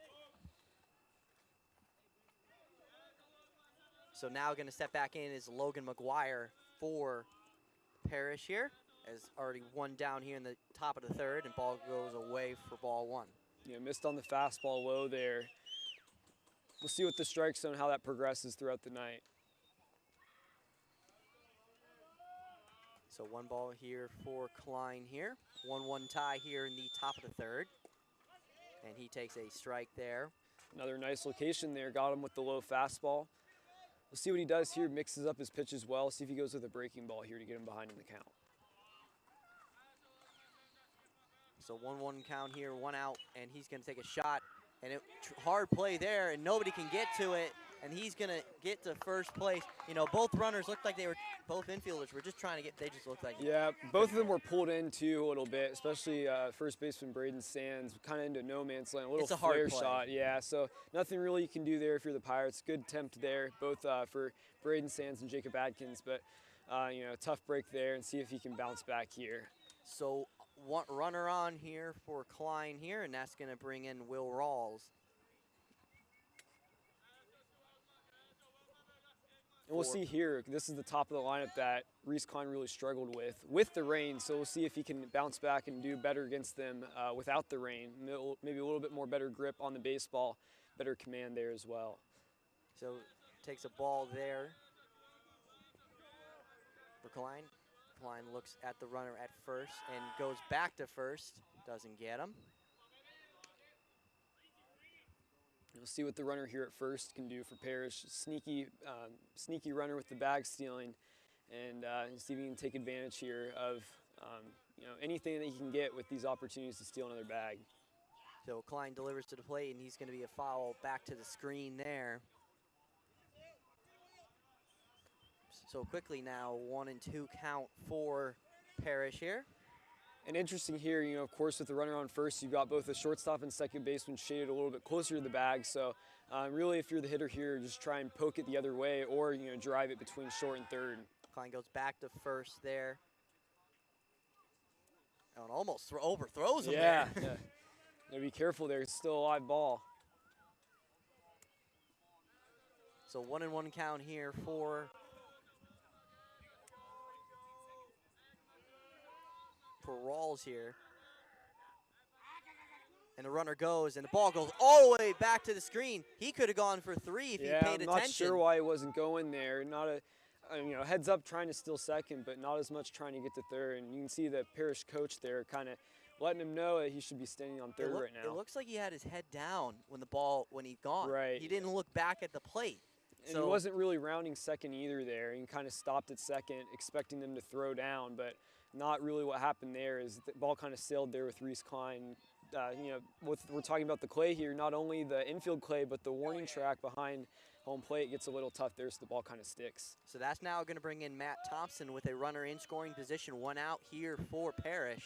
So now going to step back in is Logan McGuire for Parrish here, as already one down here in the top of the third, and ball goes away for ball one. Yeah, missed on the fastball low there. We'll see what the strike zone, how that progresses throughout the night. So one ball here for Klein here. 1-1 tie here in the top of the third. And he takes a strike there. Another nice location there, got him with the low fastball. We'll see what he does here, mixes up his pitch as well, see if he goes with a breaking ball here to get him behind in the count. So 1-1 count here, one out, and he's going to take a shot. And hard play there, and nobody can get to it, and he's going to get to first place. You know, both runners looked like both infielders were just trying to get, they just looked like. Yeah, both of them were pulled in too a little bit, especially first baseman Braden Sands, kind of into no man's land, a little flare shot. Yeah, so nothing really you can do there if you're the Pirates. Good attempt there, both for Braden Sands and Jacob Adkins, but you know, tough break there, and see if he can bounce back here. So one runner on here for Klein here, and that's going to bring in Will Rawls. And we'll see here, this is the top of the lineup that Reese Klein really struggled with the rain, so we'll see if he can bounce back and do better against them without the rain. Maybe a little bit more better grip on the baseball, better command there as well. So takes a ball there for Klein. Klein looks at the runner at first and goes back to first, doesn't get him. We'll see what the runner here at first can do for Parrish. Sneaky runner with the bag stealing, and see if he can take advantage here of you know, anything that he can get with these opportunities to steal another bag. So Klein delivers to the plate, and he's going to be a foul back to the screen there. So quickly now, 1-2 count for Parrish here. And interesting here, you know, of course, with the runner on first, you've got both the shortstop and second baseman shaded a little bit closer to the bag. So really, if you're the hitter here, just try and poke it the other way, or you know, drive it between short and third. Klein goes back to first there. Oh, and almost overthrows him there. Yeah. Gotta be careful there. It's still a live ball. So 1-1 count here for Rawls here. And the runner goes, and the ball goes all the way back to the screen. He could have gone for three if he paid attention. I'm not sure why he wasn't going there. Not you know, heads up trying to steal second, but not as much trying to get to third. And you can see the Parrish coach there kind of letting him know that he should be standing on third right now. It looks like he had his head down when he'd gone. Right. He didn't look back at the plate. And he wasn't really rounding second either there. He kind of stopped at second, expecting them to throw down, but not really what happened there. Is the ball kind of sailed there with Reese Klein. You know, we're talking about the clay here, not only the infield clay, but the warning track behind home plate gets a little tough there, so the ball kind of sticks. So that's now going to bring in Matt Thompson with a runner in scoring position, one out here for Parrish.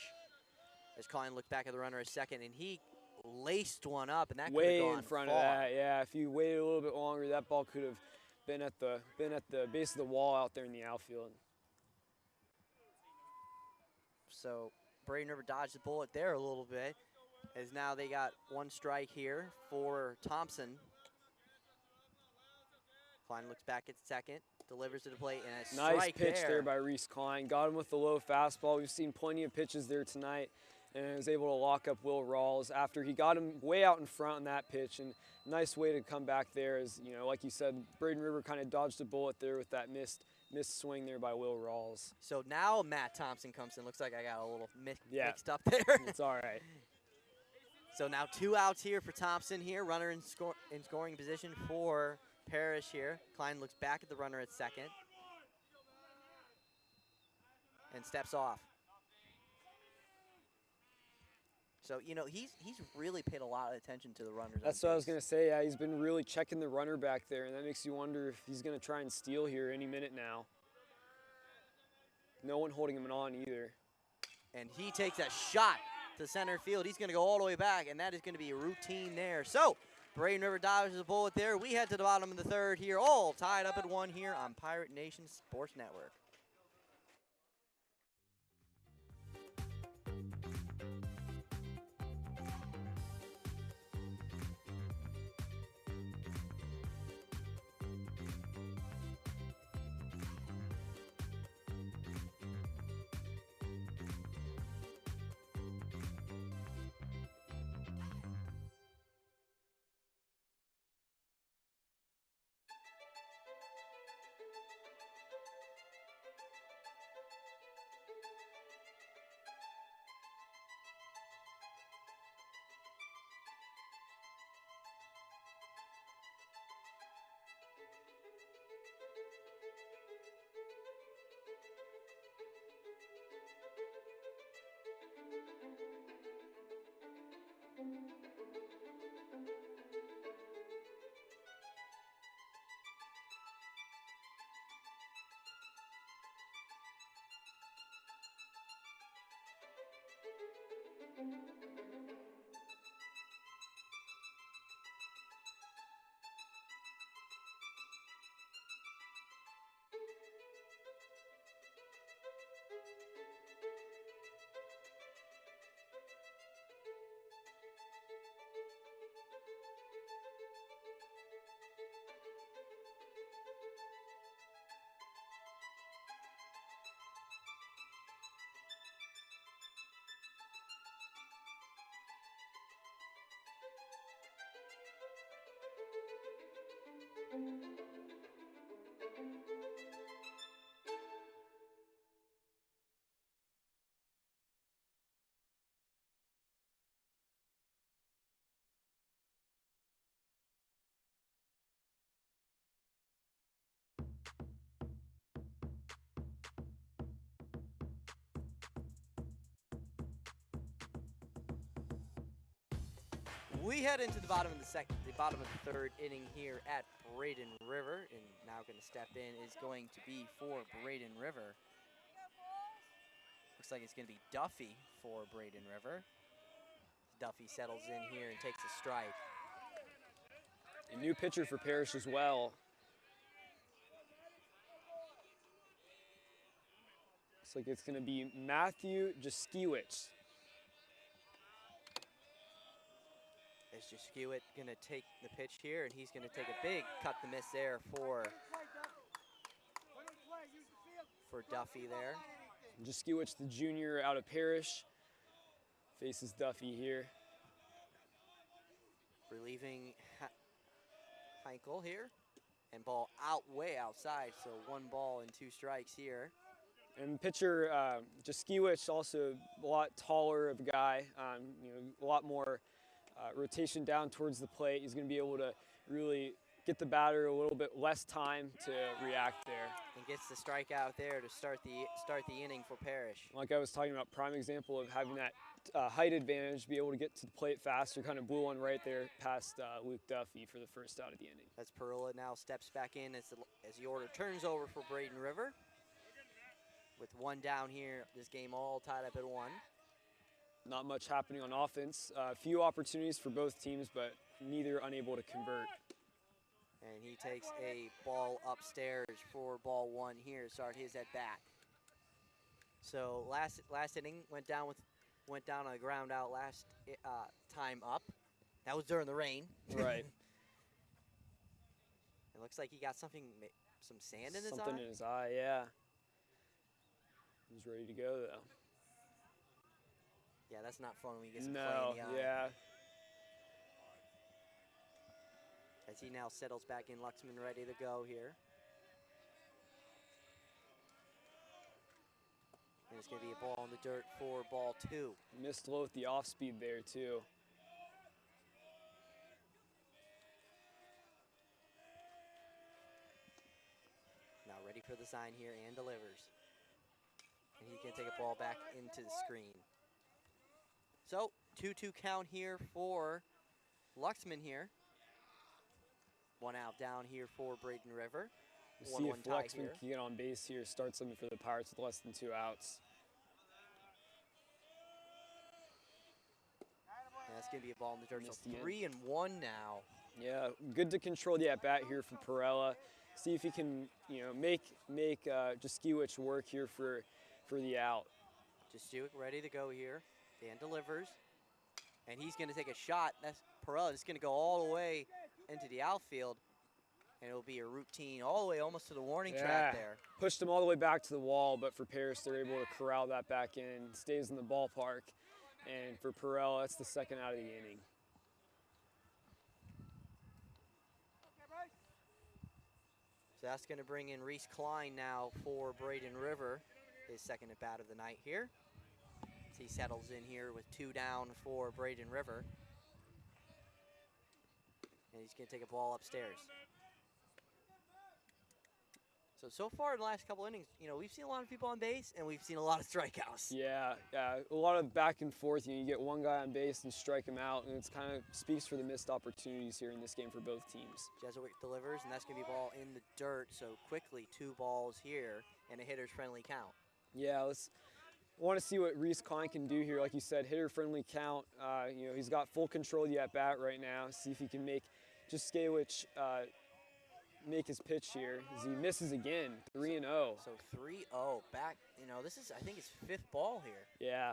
As Klein looked back at the runner a second, and he laced one up, and that could have gone way in front far. of that. Yeah, if you waited a little bit longer, that ball could have been at the base of the wall out there in the outfield. So Braden River dodged the bullet there a little bit, as now they got one strike here for Thompson. Klein looks back at second, delivers to the plate, and a strike nice pitch there by Reese Klein. Got him with the low fastball. We've seen plenty of pitches there tonight, and was able to lock up Will Rawls after he got him way out in front on that pitch. And nice way to come back there, as you know, like you said, Braden River kind of dodged a bullet there with that missed missed swing there by Will Rawls. So now Matt Thompson comes in. Looks like I got a little mixed up there. It's all right. So now 2 outs here for Thompson here. Runner in scoring position for Parrish here. Klein looks back at the runner at second. And steps off. So, you know, he's really paid a lot of attention to the runners. That's what I was going to say. Yeah, he's been really checking the runner back there, and that makes you wonder if he's going to try and steal here any minute now. No one holding him on either. And he takes a shot to center field. He's going to go all the way back, and that is going to be a routine there. So, Braden River dodges a bullet there. We head to the bottom of the third here, all tied up at 1 here on Pirate Nation Sports Network. We head into the bottom of the third inning here at Braden River, and now going to step in is going to be for Braden River. Looks like it's going to be Duffy for Braden River. Duffy settles in here and takes a strike. A new pitcher for Parrish as well. Looks like it's going to be Matthew Jaskiewicz. It's Jaskiewicz going to take the pitch here, and he's going to take a big cut to miss there for Duffy there. Jaskiewicz, the junior out of Parrish, faces Duffy here. Relieving Heinkel here, and ball out way outside, so 1 ball and 2 strikes here. And pitcher Jaskiewicz, also a lot taller of a guy, you know, a lot more rotation down towards the plate. He's going to be able to really get the batter a little bit less time to react there. And gets the strikeout there to start the inning for Parrish. Like I was talking about, prime example of having that height advantage, be able to get to the plate faster. Kind of blew one right there past Luke Duffy for the first out of the inning. As Perla now steps back in as the order turns over for Braden River. With 1 down here, this game all tied up at 1. Not much happening on offense. A few opportunities for both teams, but neither unable to convert. And he takes a ball upstairs for ball 1 here to start his at bat. So last inning went down on a ground out last time up. That was during the rain. Right. It looks like he got some sand in his eye. Something in his eye, yeah. He's ready to go though. Yeah, that's not fun when you get some clay in the eye. Yeah. As he now settles back in, Luxman ready to go here. it's going to be a ball in the dirt for ball 2. Missed low with the off speed there too. Now ready for the sign here and delivers. And he can take a ball back into the screen. So 2-2 count here for Luxman here. 1 out down here for Braden River. We'll see if Luxman can get on base here, start something for the Pirates with less than 2 outs. And that's going to be a ball in the dirt. So 3-1 now. Yeah, good to control the at-bat here for Parrella. See if he can, make Jaskiewicz work here for the out. Jaskiewicz ready to go here. Dan delivers. And he's going to take a shot. That's Parrella just going to go all the way into the outfield. And it'll be a routine all the way almost to the warning track there. Pushed him all the way back to the wall, but for Parrish, they're able to corral that back in. Stays in the ballpark. And for Parrella, that's the 2nd out of the inning. So that's going to bring in Reese Klein now for Braden River, his 2nd at bat of the night here. As he settles in here with 2 down for Braden River. And he's going to take a ball upstairs. So far in the last couple innings, we've seen a lot of people on base and we've seen a lot of strikeouts. Yeah, a lot of back and forth. You get one guy on base and strike him out, and it's kind of speaks for the missed opportunities here in this game for both teams. Jesuit delivers, and that's going to be a ball in the dirt. So quickly, 2 balls here and a hitter's friendly count. Yeah, want to see what Reese Klein can do here. Like you said, hitter friendly count. He's got full control of the at bat right now. See if he can make Jaskiewicz make his pitch here as he misses again. 3-0. So 3-0 back. This is, I think, his 5th ball here. Yeah.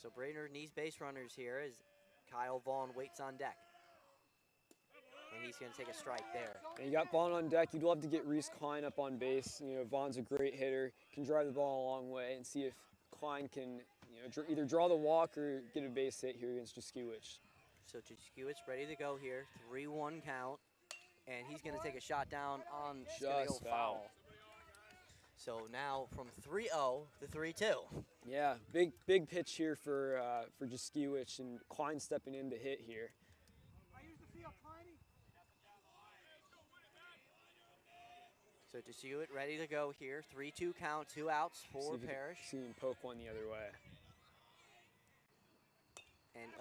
So Braden needs base runners here as Kyle Vaughn waits on deck. And he's going to take a strike there. And you got Vaughn on deck. You'd love to get Reese Klein up on base. Vaughn's a great hitter, can drive the ball a long way, and see if Klein can either draw the walk or get a base hit here against Jaskiewicz. So Jaskiewicz ready to go here. 3-1 count. And he's going to take a shot down on just foul. So now from 3-0 to 3-2. Yeah, big pitch here for Jaskiewicz, and Klein stepping in to hit here. So Jaskiewicz ready to go here. 3-2 count, 2 outs for Parrish. See him poke one the other way. And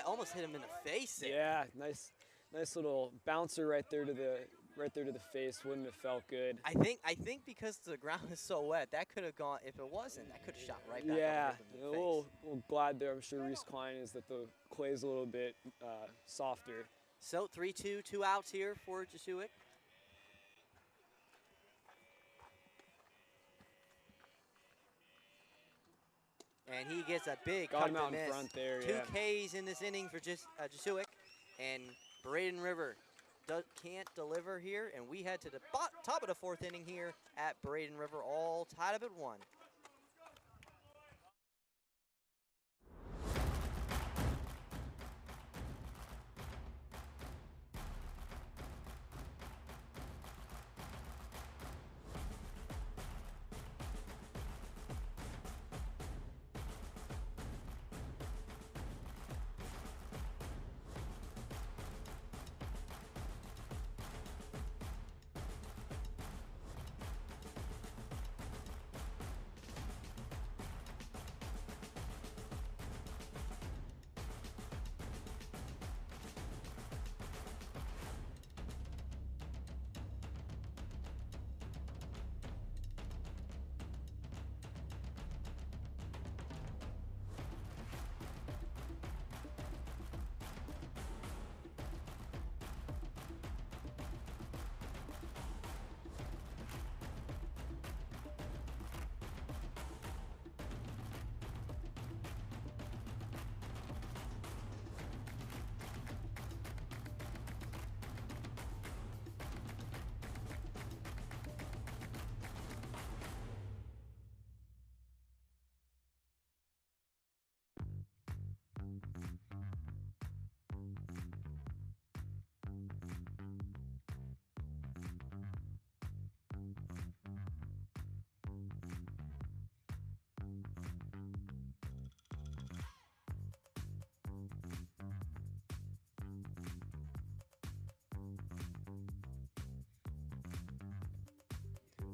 almost hit him in the face there. Yeah, nice little bouncer right there to the face. Wouldn't have felt good. I think because the ground is so wet, that could have gone. If it wasn't, that could have shot right back. Yeah, in the a little glad there. I'm sure Reese Klein is that the clay's a little bit softer. So 3-2, 2 outs here for Jaskiewicz. And he gets a big got him out miss. in front there. 2 Ks in this inning for Jaskiewicz, and Braden River can't deliver here. And we head to the top of the 4th inning here at Braden River, all tied up at 1.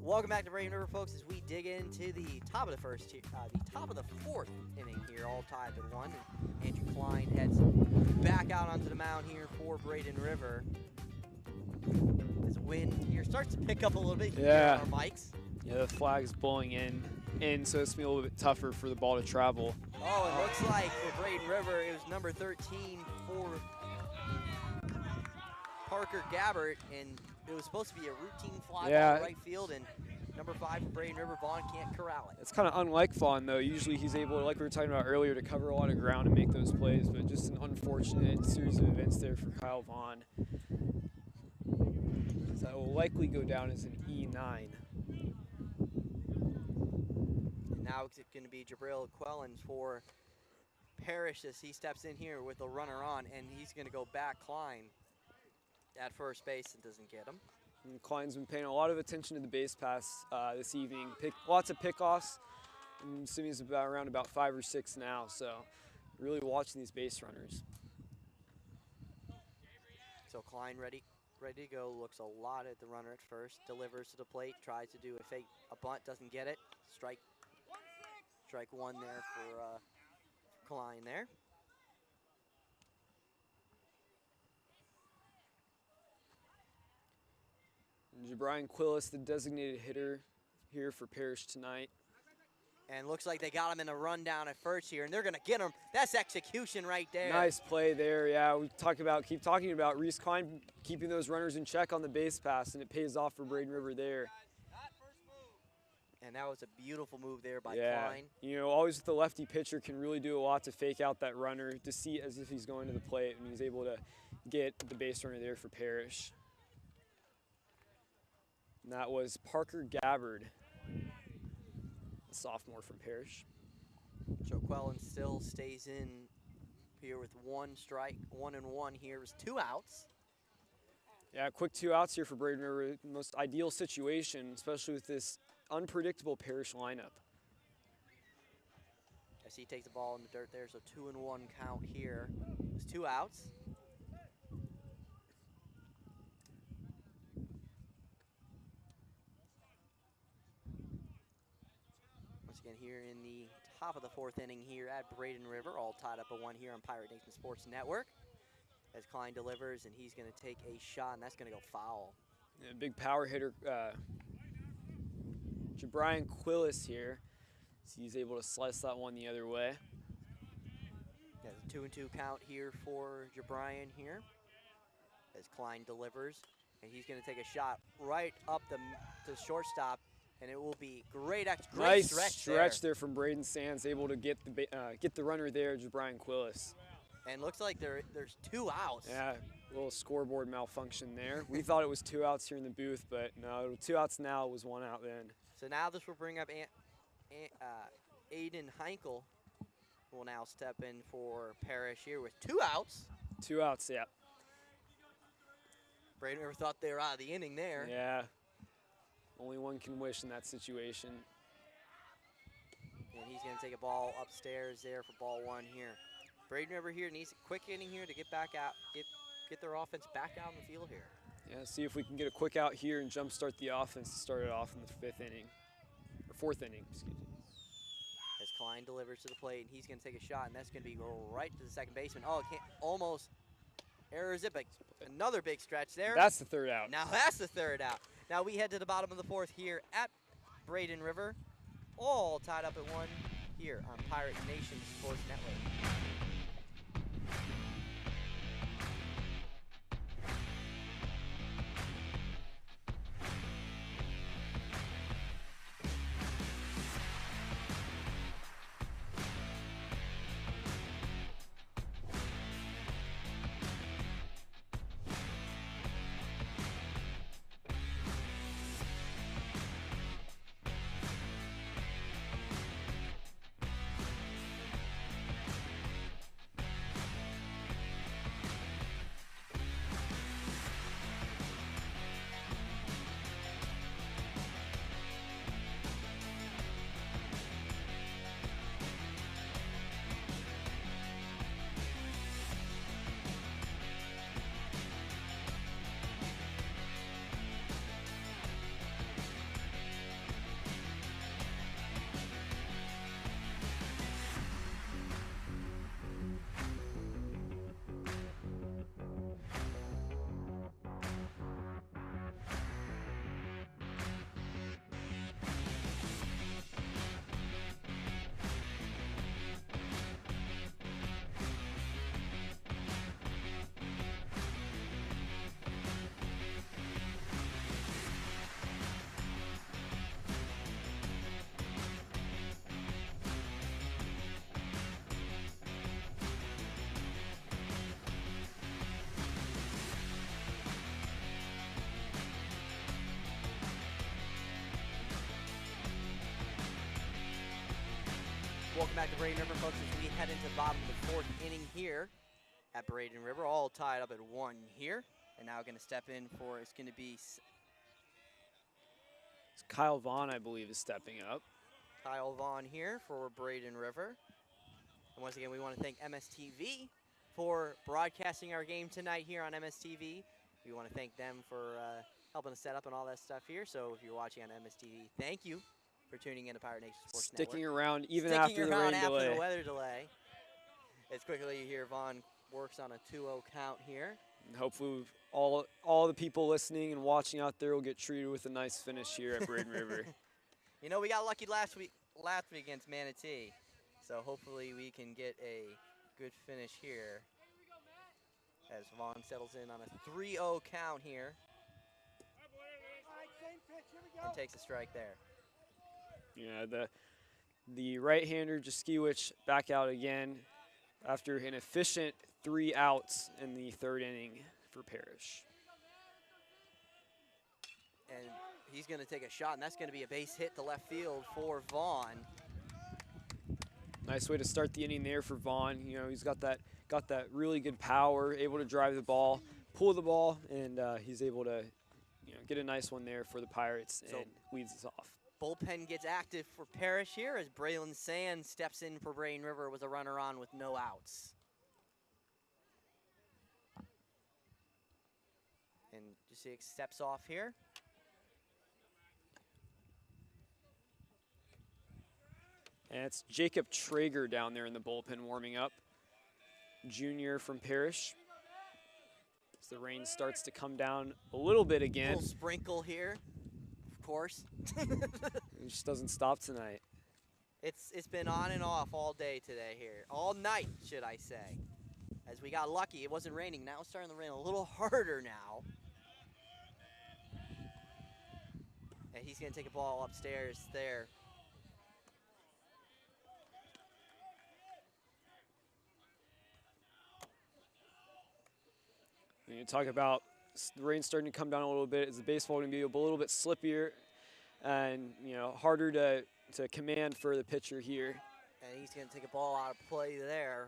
Welcome back to Braden River, folks, as we dig into the top of the top of the fourth inning here, all tied at 1. And Andrew Klein heads back out onto the mound here for Braden River. As the wind here starts to pick up a little bit here on our mics. Yeah, the flag's blowing in, so it's going to be a little bit tougher for the ball to travel. Oh, it looks like for Braden River, it was number 13 for Parker Gabbert, and it was supposed to be a routine fly ball right field, and number 5 for Braden River, Vaughn can't corral it. It's kind of unlike Vaughn, though. Usually he's able, like we were talking about earlier, to cover a lot of ground and make those plays, but just an unfortunate series of events there for Kyle Vaughn. So that will likely go down as an E9. And now it's going to be Jabril Quellins for Parrish as he steps in here with a runner on, and he's going to go back Klein at first base and doesn't get him. And Klein's been paying a lot of attention to the base pass this evening. Lots of pickoffs. I'm assuming he's around about 5 or 6 now, so really watching these base runners. So Klein ready to go, looks a lot at the runner at first, delivers to the plate, tries to do a bunt, doesn't get it. Strike one there for Klein there. Jabrian Quillis, the designated hitter here for Parrish tonight. And looks like they got him in a rundown at first here, and they're going to get him. That's execution right there. Nice play there. Yeah, we keep talking about Reese Klein keeping those runners in check on the base pass, and it pays off for Braden River there. And that was a beautiful move there by yeah. Klein. You know, always the lefty pitcher can really do a lot to fake out that runner to see it as if he's going to the plate, and he's able to get the base runner there for Parrish. And that was Parker Gabbard, a sophomore from Parrish. Joe Quellen still stays in here with 1 strike, 1-1 here is 2 outs. Yeah, quick 2 outs here for Braden River. Most ideal situation, especially with this unpredictable Parrish lineup. As he takes the ball in the dirt there, so 2-1 count here. It's 2 outs. Here in the top of the 4th inning here at Braden River, all tied up at 1 here on Pirate Nation Sports Network. As Klein delivers, and he's going to take a shot, and that's going to go foul. Yeah, big power hitter, Jabrian Quillis here. So he's able to slice that one the other way. Yeah, 2-2 count here for Jabrian here. As Klein delivers, and he's going to take a shot right up to the shortstop. And it will be great nice stretch there from Braden Sands, able to get the runner there, Jabrian Quillis. And looks like there's 2 outs. Yeah, a little scoreboard malfunction there. We thought it was 2 outs here in the booth, but no, 2 outs now, it was 1 out then. So now this will bring up Aiden Heinkel, will now step in for Parrish here with 2 outs. 2 outs, yeah. Braden River thought they were out of the inning there. Yeah. Only one can wish in that situation. And he's going to take a ball upstairs there for ball 1 here. Braden River here needs a quick inning here to get back out, get their offense back out in the field here. Yeah, see if we can get a quick out here and jumpstart the offense to start it off in the 5th inning, or 4th inning, excuse me. As Klein delivers to the plate, and he's going to take a shot, and that's going to be right to the second baseman. Oh, it can't, almost errors it, but another big stretch there. That's the 3rd out. Now that's the 3rd out. Now we head to the bottom of the 4th here at Braden River, all tied up at 1 here on Pirate Nation Sports Network. Welcome back to Braden River, folks, as we head into the bottom of the 4th inning here at Braden River, all tied up at 1 here. And now going to step in for, it's going to be Kyle Vaughn, I believe, is stepping up. Kyle Vaughn here for Braden River. And once again, we want to thank MSTV for broadcasting our game tonight here on MSTV. We want to thank them for helping us set up and all that stuff here. So if you're watching on MSTV, thank you for tuning in to Pirate Nation Sports Sticking Network. around even Sticking after the around rain after delay. the weather delay. As quickly you hear Vaughn works on a 2-0 count here. And hopefully all the people listening and watching out there will get treated with a nice finish here at Braden River. You know, we got lucky last week against Manatee. So hopefully we can get a good finish here as Vaughn settles in on a 3-0 count here. And takes a strike there. Yeah, the right-hander Jaskiewicz back out again after an efficient 3 outs in the 3rd inning for Parrish. And he's going to take a shot, and that's going to be a base hit to left field for Vaughn. Nice way to start the inning there for Vaughn. You know, he's got that really good power, able to drive the ball, pull the ball, and he's able to, you know, get a nice one there for the Pirates and leads us off. Bullpen gets active for Parrish here as Braylon Sands steps in for Braden River with a runner on with no outs. And Jasik steps off here. And it's Jacob Traeger down there in the bullpen warming up. Junior from Parrish. As the rain starts to come down a little bit again. A little sprinkle here, of course. It just doesn't stop tonight. It's been on and off all day today here. All night, should I say. As we got lucky, it wasn't raining. Now it's starting to rain a little harder now. And he's going to take a ball upstairs there. You talk about the rain starting to come down a little bit. Is the baseball going to be a little bit slippier and, you know, harder to command for the pitcher here. And he's going to take a ball out of play there.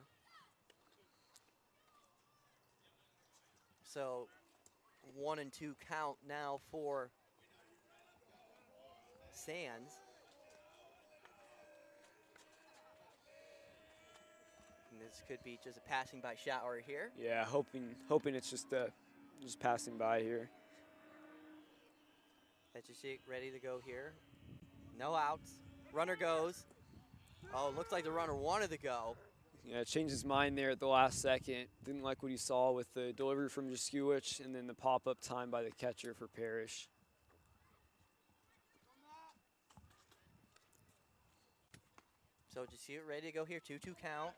So 1 and 2 count now for Sands. And this could be just a passing by shower here. Yeah, hoping it's just passing by here. That's just it, ready to go here. No outs. Runner goes. Oh, looks like the runner wanted to go. Yeah, changed his mind there at the last second. Didn't like what he saw with the delivery from Jaskiewicz and then the pop-up time by the catcher for Parrish. So just see it ready to go here. 2-2 count.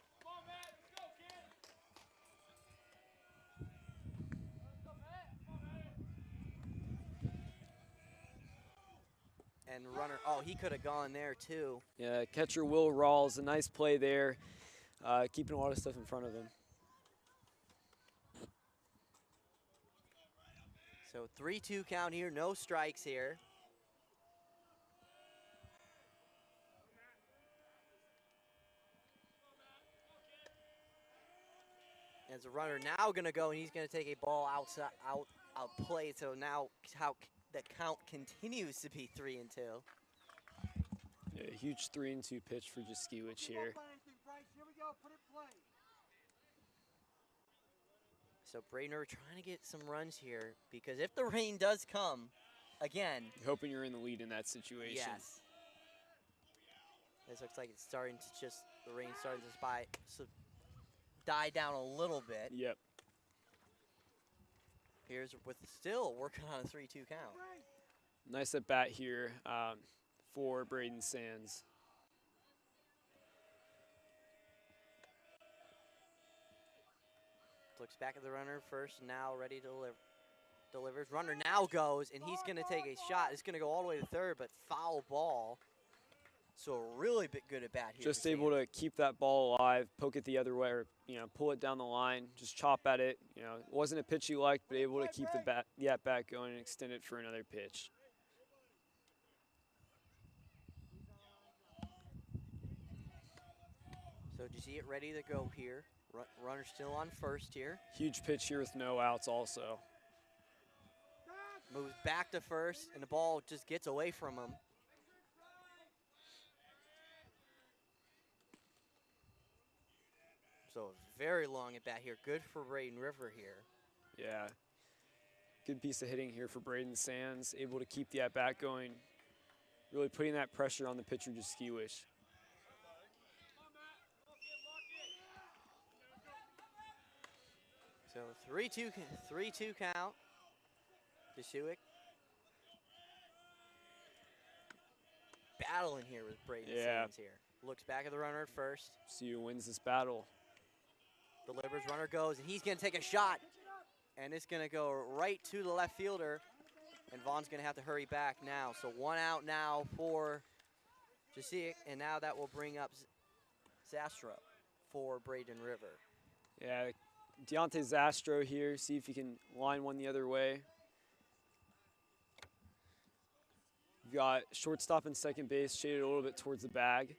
And runner, oh, he could have gone there too. Yeah, catcher Will Rawls, a nice play there, keeping a lot of stuff in front of him. So 3-2 count here, no strikes here. As a runner now going to go, and he's going to take a ball outside, out play. So now how the count continues to be 3-2. Yeah, a huge 3-2 pitch for Jaskiewicz here. So Braden are trying to get some runs here because if the rain does come, again. You're hoping you're in the lead in that situation. Yes. This looks like it's starting to just, the rain starting to die down a little bit. Yep. Here's with still working on a 3-2 count. Nice at bat here for Braden Sands. Looks back at the runner first, now ready to delivers. Runner now goes, and he's going to take a shot. It's going to go all the way to third, but foul ball. So a really good at bat here. Just able to keep that ball alive, poke it the other way, or pull it down the line, just chop at it. It wasn't a pitch he liked, but able to keep the at bat going and extend it for another pitch. So did you see it ready to go here? Runner still on first here. Huge pitch here with no outs also. Moves back to first, and the ball just gets away from him. So very long at bat here. Good for Braden River here. Yeah. Good piece of hitting here for Braden Sands. Able to keep the at-bat going. Really putting that pressure on the pitcher, Jaskiewicz. So 3-2 count. Jaskiewicz. Battling here with Braden Sands here. Looks back at the runner at first. See who wins this battle. Delivers, runner goes, and he's going to take a shot. And it's going to go right to the left fielder. And Vaughn's going to have to hurry back now. So 1 out now for Jaskiewicz, and now that will bring up Zastro for Braden River. Yeah, Deontay Zastro here. See if he can line one the other way. We've got shortstop and second base shaded a little bit towards the bag.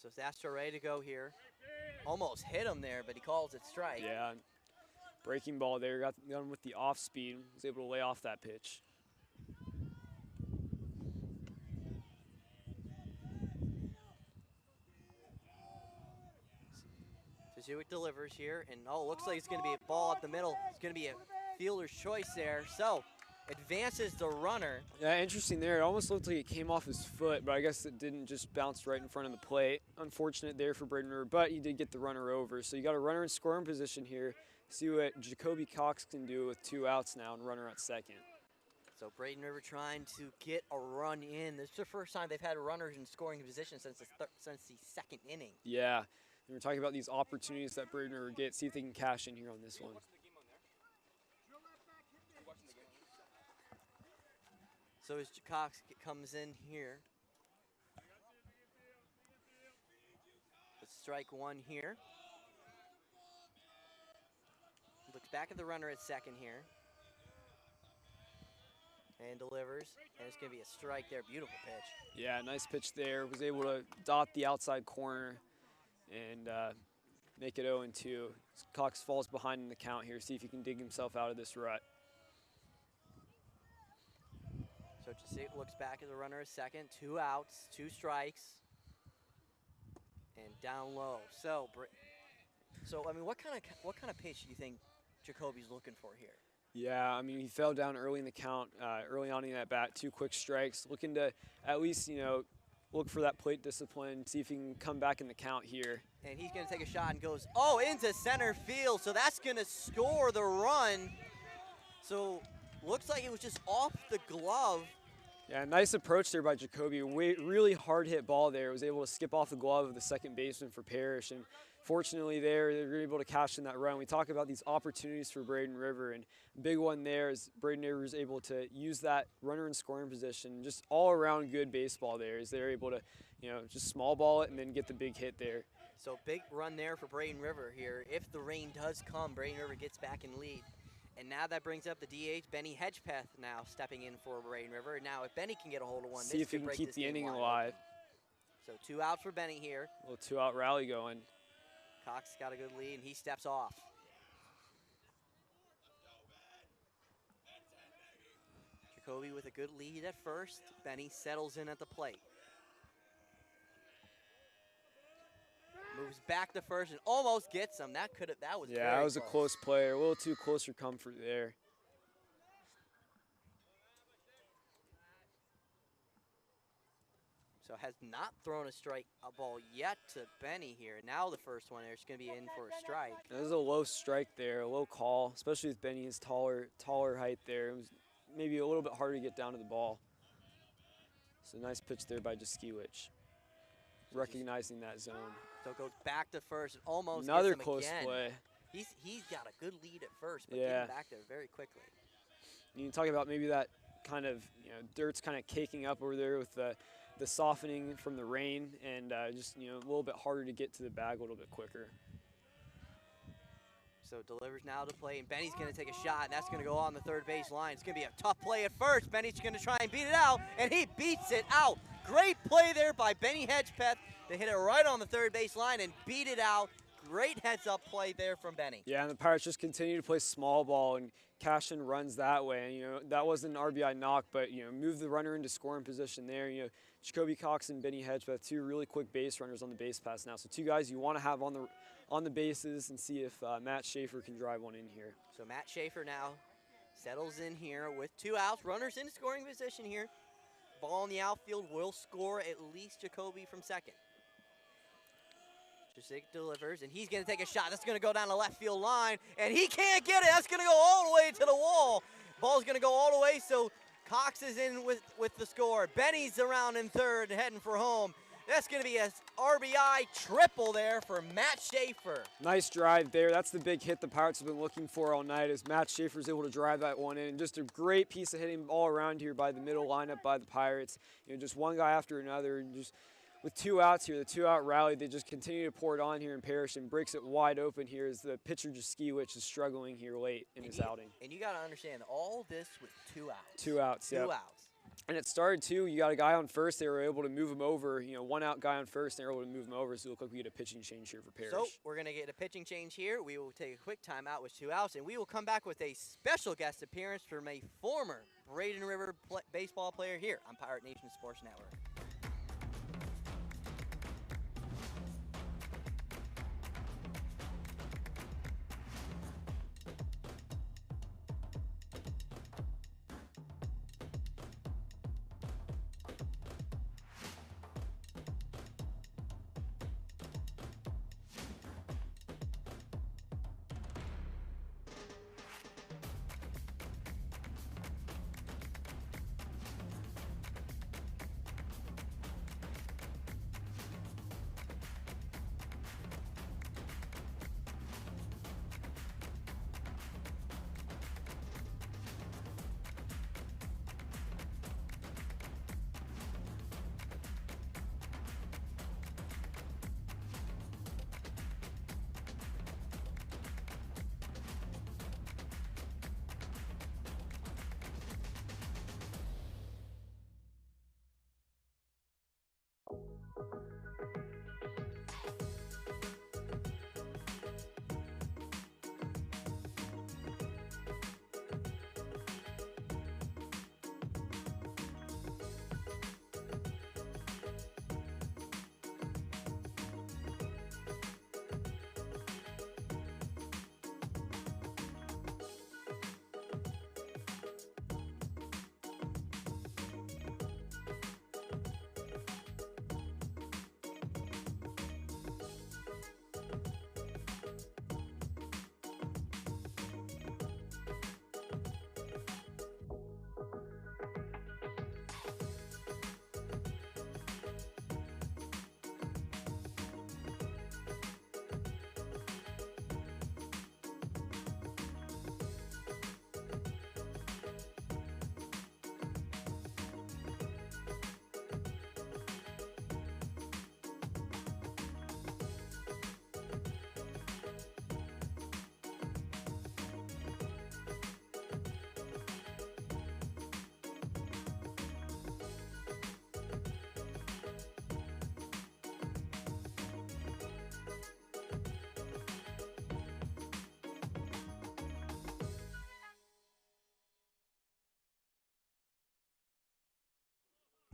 So Zastro ready to go here. Almost hit him there, but he calls it strike. Yeah, breaking ball there. Got him with the off speed. Was able to lay off that pitch. Jaskiewicz delivers here, and looks like it's going to be a ball up the middle. It's going to be a fielder's choice there. So advances the runner. Yeah, interesting there. It almost looked like it came off his foot, but I guess it didn't just bounce right in front of the plate. Unfortunate there for Braden River, but he did get the runner over. So you got a runner in scoring position here. See what Jacoby Cox can do with 2 outs now and runner at second. So Braden River trying to get a run in. This is the first time they've had runners in scoring position since the second inning. Yeah, and we're talking about these opportunities that Braden River gets. See if they can cash in here on this one. So as Cox comes in here, let's strike 1 here. Looks back at the runner at second here. And delivers, and it's going to be a strike there. Beautiful pitch. Yeah, nice pitch there. Was able to dot the outside corner and make it 0-2. Cox falls behind in the count here. See if he can dig himself out of this rut. So Jaskiewicz looks back at the runner at second. 2 outs, 2 strikes, and down low. So I mean, what kind of pitch do you think Jacoby's looking for here? Yeah, I mean, he fell down early in the count, early on in that bat, 2 quick strikes. Looking to at least, look for that plate discipline, see if he can come back in the count here. And he's going to take a shot and goes, into center field. So that's going to score the run. So looks like it was just off the glove. Yeah, nice approach there by Jacoby. Really hard hit ball there. Was able to skip off the glove of the second baseman for Parrish. And fortunately they were able to cash in that run. We talk about these opportunities for Braden River, and a big one there is Braden River is able to use that runner in scoring position. Just all around good baseball there as they're able to, just small ball it and then get the big hit there. So big run there for Braden River here. If the rain does come, Braden River gets back in lead. And now that brings up the DH, Benny Hedgepeth, now stepping in for Braden River. And now if Benny can get a hold of one, see if he can keep the inning alive. So 2 outs for Benny here. A little 2-out rally going. Cox got a good lead, and he steps off. Jacoby with a good lead at first. Benny settles in at the plate. Moves back to first and almost gets him. That was yeah, that was a close play. A little too close for comfort there. So has not thrown a ball yet to Benny here. Now the first one there's going to be in for a strike. That was a low strike there, a low call, especially with Benny's taller height there. It was maybe a little bit harder to get down to the ball. So nice pitch there by Jaskiewicz, recognizing that zone. So goes back to first and almost another gets him close again. play. He's got a good lead at first, but yeah, getting back there very quickly. You can talk about maybe that kind of, dirt's kind of caking up over there with the softening from the rain, and just, a little bit harder to get to the bag a little bit quicker. So delivers now to play, and Benny's going to take a shot, and that's going to go on the third base line. It's going to be a tough play at first. Benny's going to try and beat it out, and he beats it out. Great play there by Benny Hedgepeth to hit it right on the third base line and beat it out. Great heads-up play there from Benny. Yeah, and the Pirates just continue to play small ball and cash in runs that way. And, that wasn't an RBI knock, but, move the runner into scoring position there. Jacoby Cox and Benny Hedgepeth, two really quick base runners on the base pass now. So two guys you want to have on the bases and see if Matt Schaefer can drive one in here. So Matt Schaefer now settles in here with 2 outs. Runners in scoring position here. Ball in the outfield will score at least Jacoby from second. Jasik delivers, and he's going to take a shot. That's going to go down the left field line, and he can't get it. That's going to go all the way to the wall. Ball's going to go all the way, so Cox is in with the score. Benny's around in third, heading for home. That's going to be a RBI triple there for Matt Schaefer. Nice drive there. That's the big hit the Pirates have been looking for all night, as Matt Schaefer's able to drive that one in. Just a great piece of hitting all around here by the middle lineup by the Pirates. Just one guy after another, and just with 2 outs here, the 2-out rally, they just continue to pour it on here in Parrish and breaks it wide open here as the pitcher Jaskiewicz is struggling here late in his outing. And you got to understand, all this with 2 outs. 2 outs, yeah. 2 outs. And it started too. You got a guy on first. They were able to move him over. 1-out guy on first. They were able to move him over. So it looked like we get a pitching change here for Parrish. So we're going to get a pitching change here. We will take a quick timeout with 2 outs, and we will come back with a special guest appearance from a former Braden River baseball player here on Pirate Nation Sports Network.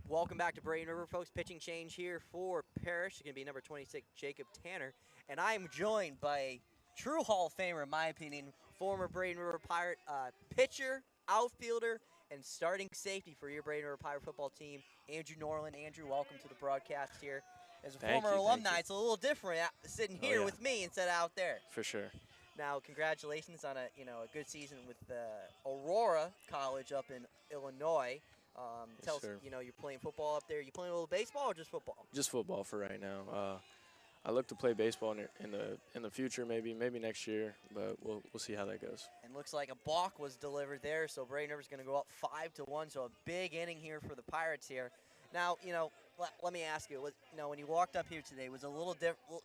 Welcome back to Braden River, folks. Pitching change here for Parrish. It's going to be number 26, Jacob Tanner. And I am joined by a true Hall of Famer, in my opinion, former Braden River Pirate pitcher, outfielder, and starting safety for your Braden River Pirate football team, Andrew Norland. Andrew, welcome to the broadcast here. As a former alumni, it's a little different sitting here with me instead of out there. For sure. Now, congratulations on a good season with Aurora College up in Illinois. Tell us, you're playing football up there. You playing a little baseball or just football? Just football for right now. I look to play baseball in the future, maybe next year, but we'll see how that goes. And looks like a balk was delivered there, so Braden River's going to go up 5-1. So a big inning here for the Pirates here. Now, let me ask you, when you walked up here today, was it a little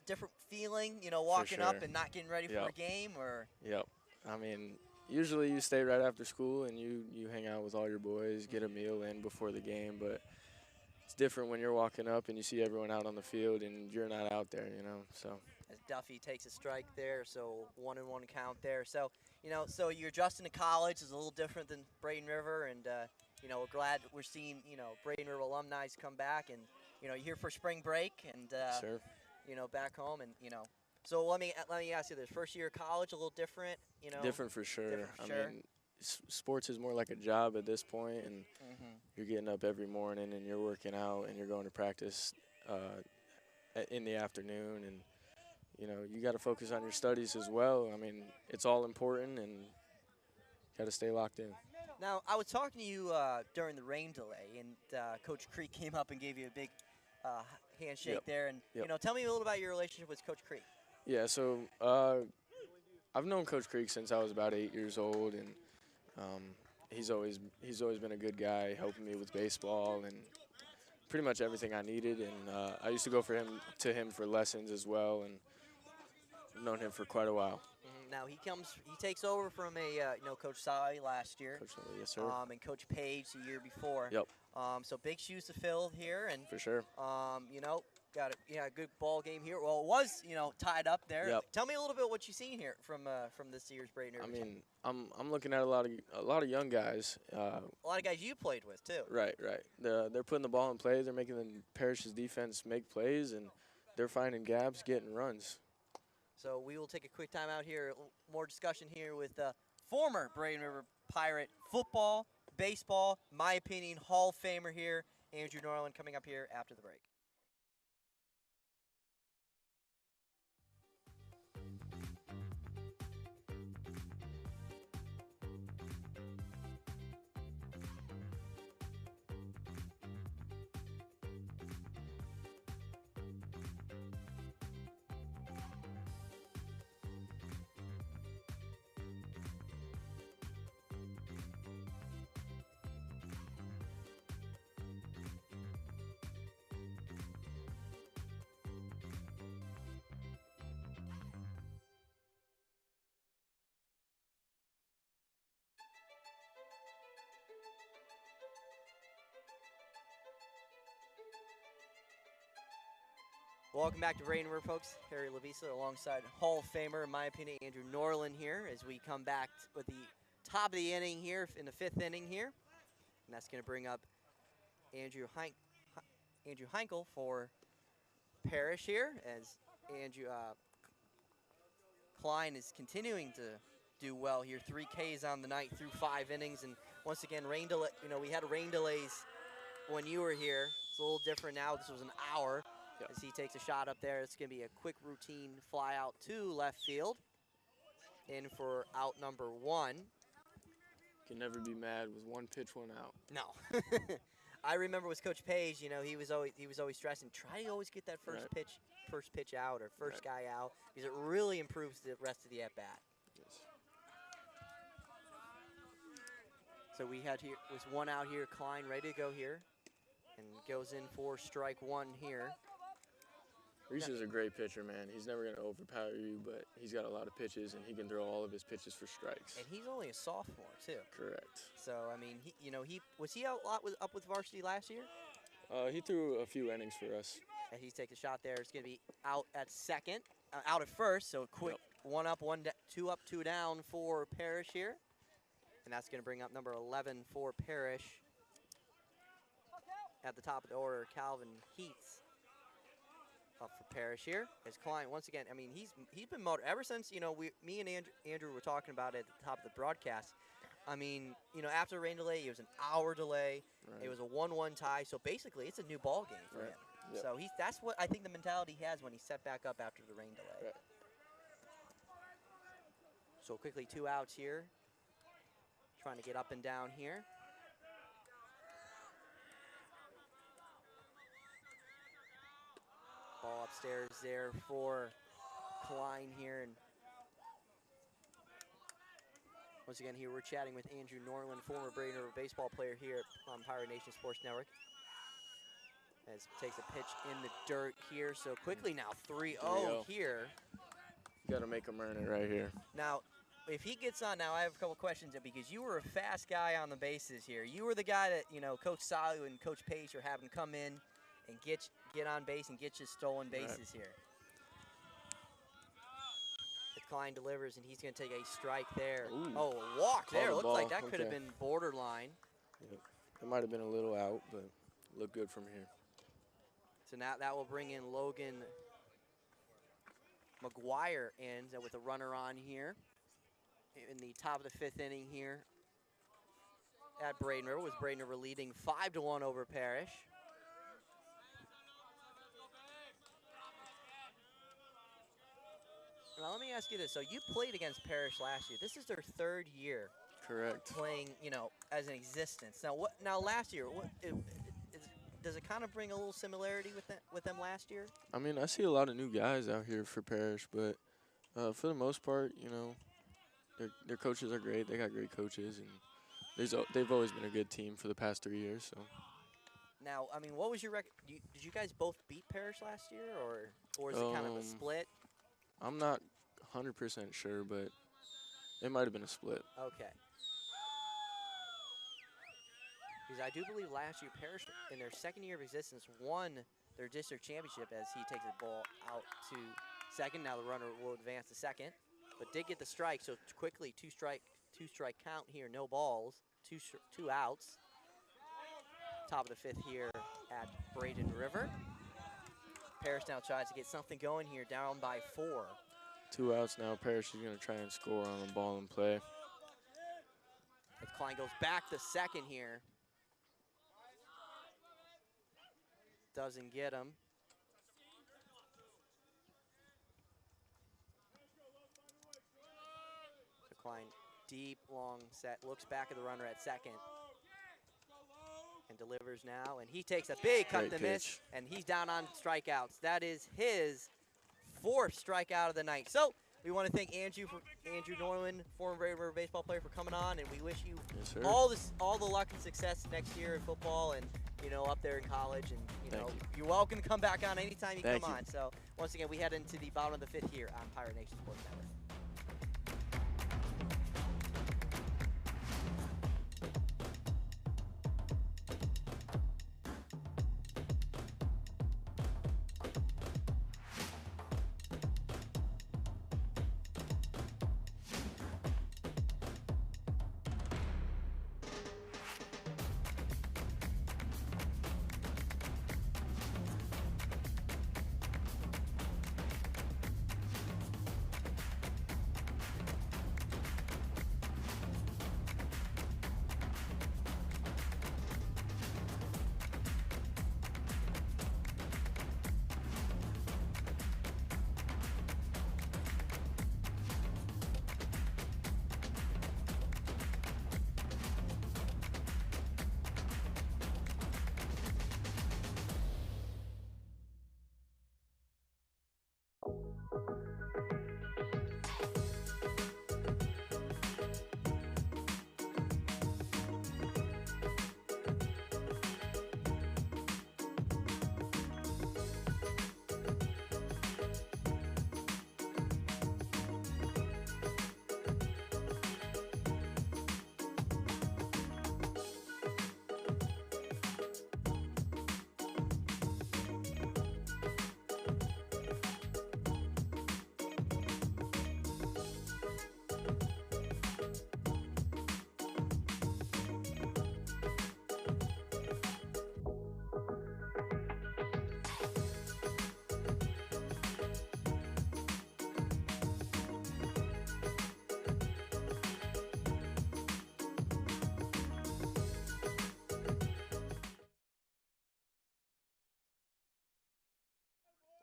different feeling, For walking up sure. and not getting ready for Yep. a game, or? Yep. I mean, usually you stay right after school and you hang out with all your boys, get a meal in before the game, but it's different when you're walking up and you see everyone out on the field and you're not out there, So As Duffy takes a strike there, so 1-1 count there. So, so you're adjusting to college is a little different than Braden River, and, we're glad we're seeing, Braden River alumni come back, and, you're here for spring break, and, sure. back home, and, So let me ask you this: first year of college, a little different, Different for sure. Different for I sure. mean, sports is more like a job at this point, and you're getting up every morning and you're working out and you're going to practice in the afternoon, and you got to focus on your studies as well. I mean, it's all important, and got to stay locked in. Now, I was talking to you during the rain delay, and Coach Creek came up and gave you a big handshake Yep. there. And Yep. tell me a little about your relationship with Coach Creek. Yeah, so I've known Coach Creek since I was about 8 years old, and he's always been a good guy, helping me with baseball and pretty much everything I needed. And I used to go to him for lessons as well, and I've known him for quite a while. Now he takes over from Coach Sai last year. Coach Lilly, yes, sir. And Coach Page the year before. Yep. So big shoes to fill here, and For sure. got a good ball game here. Well, it was tied up there. Yep. Tell me a little bit what you've seen here from this year's Braden River I team. mean, I'm looking at a lot of young guys. A lot of guys you played with too. Right. They're putting the ball in play. They're making the Parrish's defense make plays, and they're finding gaps, getting runs. So we will take a quick time out here. More discussion here with former Braden River Pirate football, baseball, my opinion, Hall of Famer here, Andrew Norland, coming up here after the break. Welcome back to Braden River, folks. Harry Lavisa alongside Hall of Famer, in my opinion, Andrew Norland here as we come back with the top of the inning here in the 5th inning here. And that's going to bring up Andrew Heinkel for Parrish here as Andrew Klein is continuing to do well here. 3 Ks on the night through 5 innings. And once again, rain delay. We had rain delays when you were here. It's a little different now. This was an hour. Yep. As he takes a shot up there. It's going to be a quick routine fly out to left field. In for out number 1. Can never be mad with one pitch, one out. No. I remember with Coach Page, he was always stressing, try to always get that first pitch out or first guy out, because it really improves the rest of the at bat. Yes. So we had here was 1 out here, Klein ready to go here, and goes in for strike 1 here. Reese is a great pitcher, man. He's never going to overpower you, but he's got a lot of pitches, and he can throw all of his pitches for strikes. And he's only a sophomore too. Correct. So I mean, he was he out a lot up with varsity last year. He threw a few innings for us. And he's taking a shot there. It's going to be out at second, out at first. So quick, 1 up, 2 up, 2 down for Parrish here, and that's going to bring up number 11 for Parrish. At the top of the order, Calvin Heats. Up for Parrish here. His client once again. I mean, he's been motivated ever since me and Andrew were talking about it at the top of the broadcast. I mean, after rain delay, it was an hour delay. Right. It was a 1-1 tie. So basically, it's a new ball game for him. Yep. So that's what I think the mentality he has when he's set back up after the rain delay. Right. So quickly 2 outs here. Trying to get up and down here. Ball upstairs there for Klein here. And once again, here we're chatting with Andrew Norland, former Braden River baseball player here on Pirate Nation Sports Network. As takes a pitch in the dirt here. So quickly now 3-0 3-0. here. Got to make him earn it right here. Now, if he gets on now, I have a couple questions because you were a fast guy on the bases here. You were the guy that, you know, Coach Salu and Coach Page are having come in and get on base and get you stolen bases here. The Klein delivers, and he's going to take a strike there. Ooh. Oh, a walk there. Looks ball. like that could have Okay. been borderline. Yep. It might have been a little out, but looked good from here. So now that will bring in Logan McGuire in with a runner on here in the top of the 5th inning here at Braden River, with Braden River leading 5-1 over Parrish. Now let me ask you this. So you played against Parrish last year. This is their 3rd year Correct. playing, you know, as an existence. Now Now last year, does it kind of bring a little similarity with them last year? I mean, I see a lot of new guys out here for Parrish, but for the most part, you know, their coaches are great. They got great coaches, and they've always been a good team for the past 3 years. So. Now, I mean, what was your record? Did you guys both beat Parrish last year, or is it kind of a split? I'm not 100% sure, but it might have been a split. Okay. Because I do believe last year Parrish, in their 2nd year of existence, won their district championship as he takes the ball out to 2nd. Now the runner will advance to 2nd, but did get the strike. So quickly, two strike count here. No balls, two outs. Top of the 5th here at Braden River. Parrish now tries to get something going here, down by 4. 2 outs now. Parrish is going to try and score on a ball and play. As Klein goes back to 2nd here. Doesn't get him. So Klein, deep, long set, looks back at the runner at 2nd. And delivers now, and he takes a big cut Great to miss, pitch. and he's down on strikeouts. That is his 4th strikeout of the night. So we want to thank Andrew Norman, former Braden River baseball player, for coming on, and we wish you Yes, sir. all the luck and success next year in football, and up there in college, and Thank you. you're welcome to come back on anytime you Thank come you. on. So once again, we head into the bottom of the 5th here on Pirate Nation Sports Network.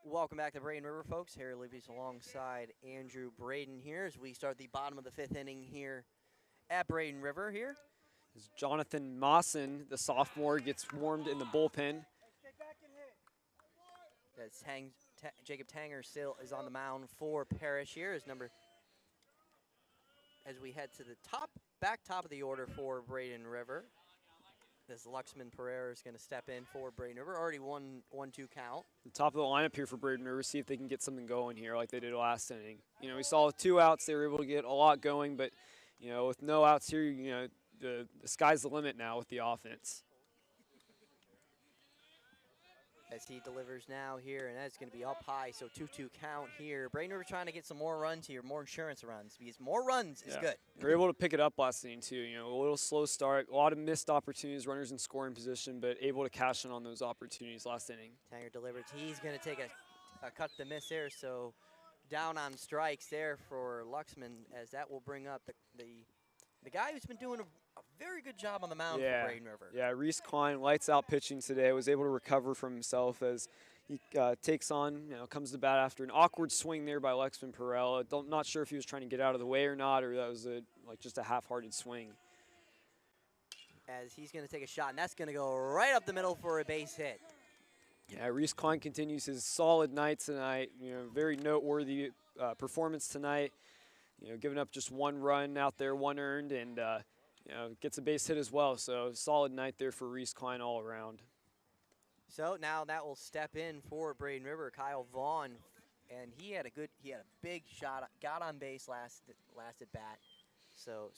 Welcome back to Braden River, folks. Harry Levy's alongside Andrew Braden here as we start the bottom of the 5th inning here at Braden River here. As Jonathan Mawson, the sophomore, gets warmed in the bullpen. As Jacob Tanger still is on the mound for Parrish here as we head to the top of the order for Braden River. This Luxman Pereira is going to step in for Braden River. Already 1-2 count. The top of the lineup here for Braden River, see if they can get something going here like they did last inning. You know, we saw with 2 outs, they were able to get a lot going, but, you know, with no outs here, you know, the sky's the limit now with the offense. As he delivers now here, and that's going to be up high, so 2-2 count here. Braden River trying to get some more runs here, more insurance runs, because more runs is good. They were able to pick it up last inning, too. You know, a little slow start, a lot of missed opportunities, runners in scoring position, but able to cash in on those opportunities last inning. Tanger delivers. He's going to take a cut to miss there, so down on strikes there for Luxman, as that will bring up the guy who's been doing a very good job on the mound for Braden River. Yeah, Reese Klein, lights out pitching today, was able to recover from himself as he takes on, you know, comes to bat after an awkward swing there by Luxman Pereira. Not sure if he was trying to get out of the way or not, or that was like just a half-hearted swing. As he's going to take a shot, and that's going to go right up the middle for a base hit. Yeah, Reese Klein continues his solid night tonight. You know, very noteworthy performance tonight. You know, giving up just 1 run out there, 1 earned, and you know, gets a base hit as well. So solid night there for Reese Klein all around. So now that will step in for Braden River, Kyle Vaughn, and he had a big shot, got on base last at bat. So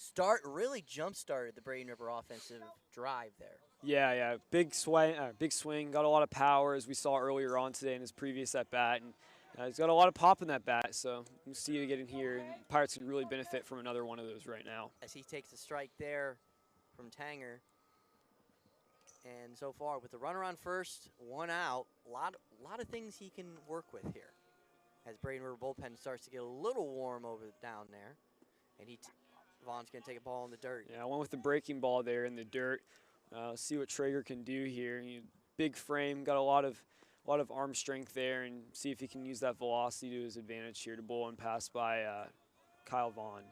really jump started the Braden River offensive drive there. Yeah, big swing, got a lot of power as we saw earlier on today in his previous at bat, and he's got a lot of pop in that bat. So we'll see you get in here, and Pirates can really benefit from another one of those right now. As he takes a strike there from Tanger. And so far, with the runner on first, 1 out, a lot of things he can work with here. As Braden River bullpen starts to get a little warm over down there, and Vaughn's going to take a ball in the dirt. Yeah, I went with the breaking ball there in the dirt. See what Traeger can do here. Big frame, got a lot of arm strength there, and see if he can use that velocity to his advantage here to bowl and pass by Kyle Vaughn.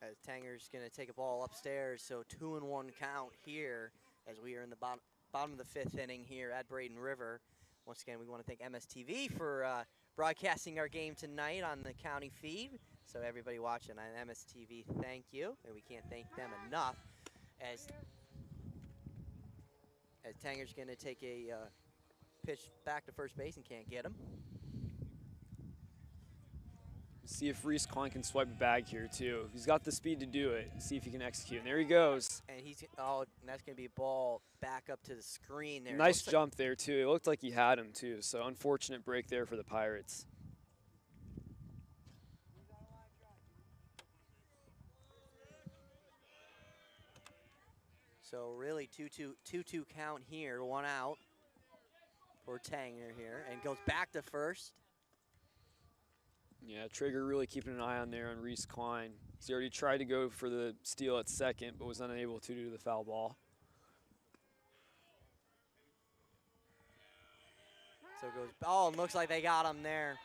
As Tanger's going to take a ball upstairs, so 2-1 count here. As we are in the bottom of the 5th inning here at Braden River. Once again, we want to thank MSTV for broadcasting our game tonight on the county feed. So everybody watching on MSTV, thank you. And we can't thank them enough. As Tanger's going to take a pitch back to first base and can't get him. See if Reese Klein can swipe a bag here too. He's got the speed to do it. See if he can execute. And there he goes. And and that's going to be a ball back up to the screen there. Nice jump there too. It looked like he had him too. So unfortunate break there for the Pirates. So really 2-2 count here, 1 out for Tanger here, and goes back to first. Yeah, Traeger really keeping an eye on there on Reese Klein. He's already tried to go for the steal at second, but was unable to due to the foul ball. So it goes, it looks like they got him there.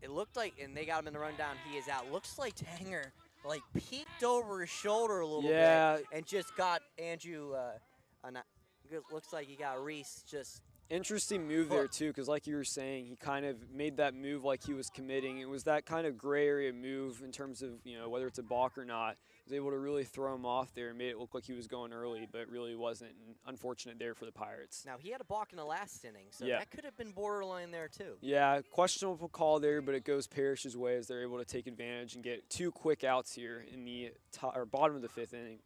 It looked like, and they got him in the rundown, he is out. Looks like Tanger, like, peeked over his shoulder a little bit and just got Andrew, looks like he got Reese just. Interesting move there too, because like you were saying, he kind of made that move like he was committing. It was that kind of gray area move in terms of, you know, whether it's a balk or not. He was able to really throw him off there and made it look like he was going early, but it really wasn't. And unfortunate there for the Pirates. Now, he had a balk in the last inning, so that could have been borderline there too. Yeah, questionable call there, but it goes Parrish's way as they're able to take advantage and get 2 quick outs here in the bottom of the 5th inning.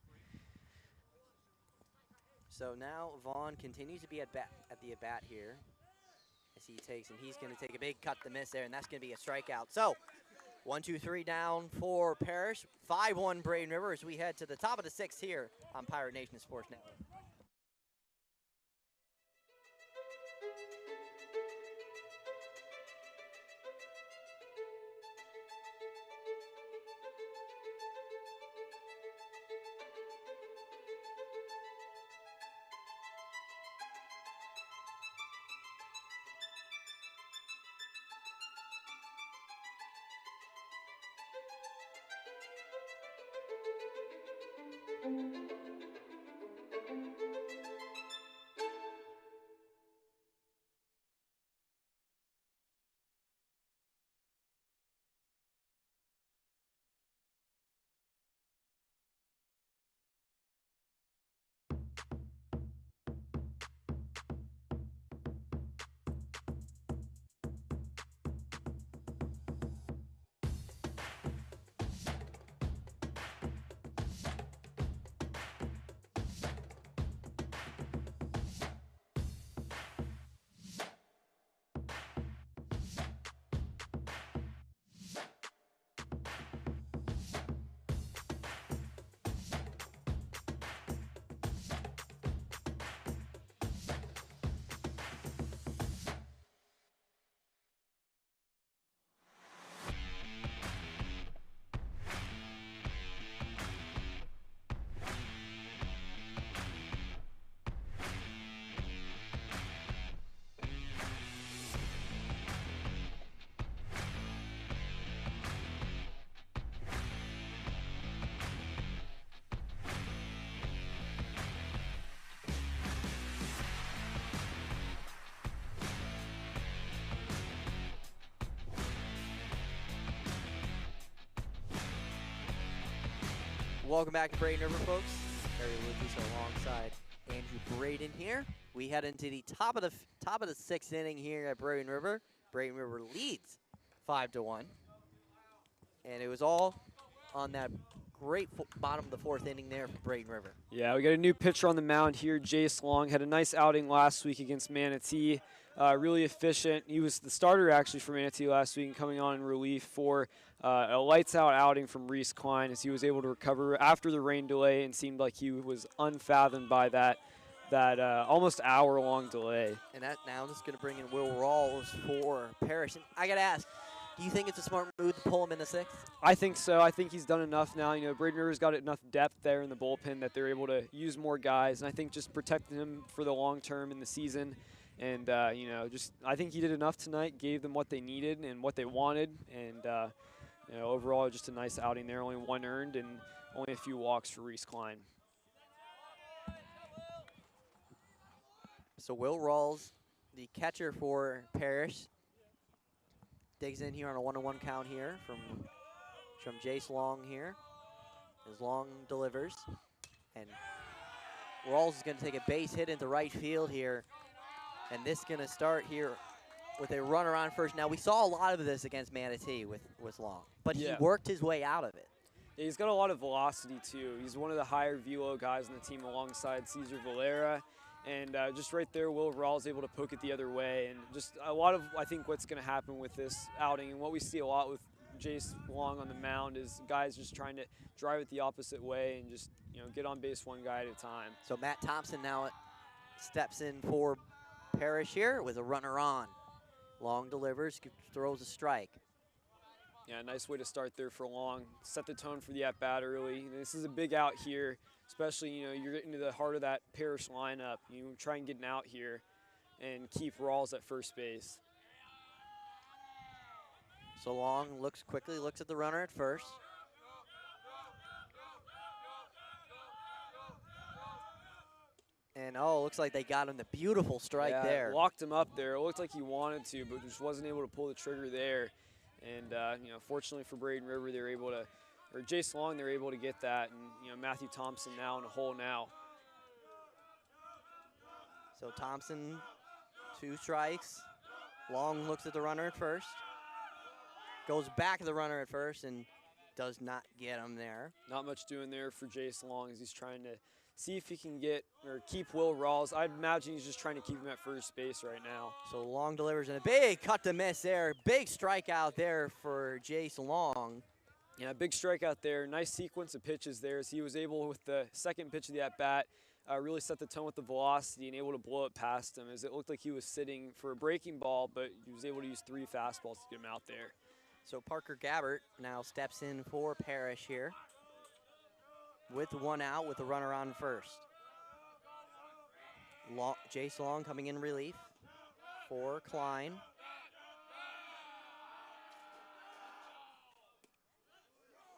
So now Vaughn continues to be at the at-bat here as he takes, and he's going to take a big cut to miss there, and that's going to be a strikeout. So 1-2-3 down for Parrish. 5-1 Braden River as we head to the top of the 6th here on Pirate Nation Sports Network. Welcome back to Braden River, folks. Harry Lucas alongside Andrew Braden here. We head into the top of the sixth inning here at Braden River. Braden River leads 5-1, and it was all on that great bottom of the fourth inning there for Braden River. Yeah, we got a new pitcher on the mound here, Jace Long. Had a nice outing last week against Manatee. Really efficient. He was the starter actually for Manatee last week and coming on in relief for a lights-out outing from Reese Klein as he was able to recover after the rain delay and seemed like he was unfathomed by that almost hour-long delay. And that now is going to bring in Will Rawls for Parrish. And I got to ask, do you think it's a smart move to pull him in the sixth? I think so. I think he's done enough now. You know, Braden River's got enough depth there in the bullpen that they're able to use more guys. And I think just protecting him for the long term in the season. And, you know, just I think he did enough tonight, gave them what they needed and what they wanted. And, you know, overall just a nice outing there. Only one earned and only a few walks for Reese Klein. So Will Rawls, the catcher for Parrish, digs in here on a 1-1 count here from Jace Long here. As Long delivers. And Rawls is going to take a base hit into right field here. And this is going to start here with a runner on first. Now, we saw a lot of this against Manatee with Long, but he worked his way out of it. Yeah, he's got a lot of velocity, too. He's one of the higher velo guys on the team alongside Cesar Valera. And just right there, Will Rawls able to poke it the other way. And just a lot of, I think, what's going to happen with this outing and what we see a lot with Jace Long on the mound is guys just trying to drive it the opposite way and just, you know, get on base one guy at a time. So Matt Thompson now steps in for Parrish here with a runner on. Long delivers, throws a strike. Yeah, nice way to start there for Long. Set the tone for the at-bat early. This is a big out here. Especially, you know, you're getting to the heart of that Parrish lineup. You try and get an out here and keep Rawls at first base. So Long looks at the runner at first. And, oh, looks like they got him the beautiful strike there. Locked him up there. It looked like he wanted to, but just wasn't able to pull the trigger there. And, you know, fortunately for Braden River, they were able to, or Jace Long, they're able to get that. And, you know, Matthew Thompson now in a hole now. So Thompson, 2 strikes. Long looks at the runner at first. Goes back to the runner at first and does not get him there. Not much doing there for Jace Long as he's trying to see if he can get or keep Will Rawls. I'd imagine he's just trying to keep him at first base right now. So Long delivers and a big cut to miss there. Big strikeout there for Jace Long. Yeah, big strikeout there. Nice sequence of pitches there as he was able, with the second pitch of the at-bat, really set the tone with the velocity and able to blow it past him as it looked like he was sitting for a breaking ball, but he was able to use 3 fastballs to get him out there. So Parker Gabbert now steps in for Parrish here with 1 out with a runner on first. Jace Long coming in relief for Klein.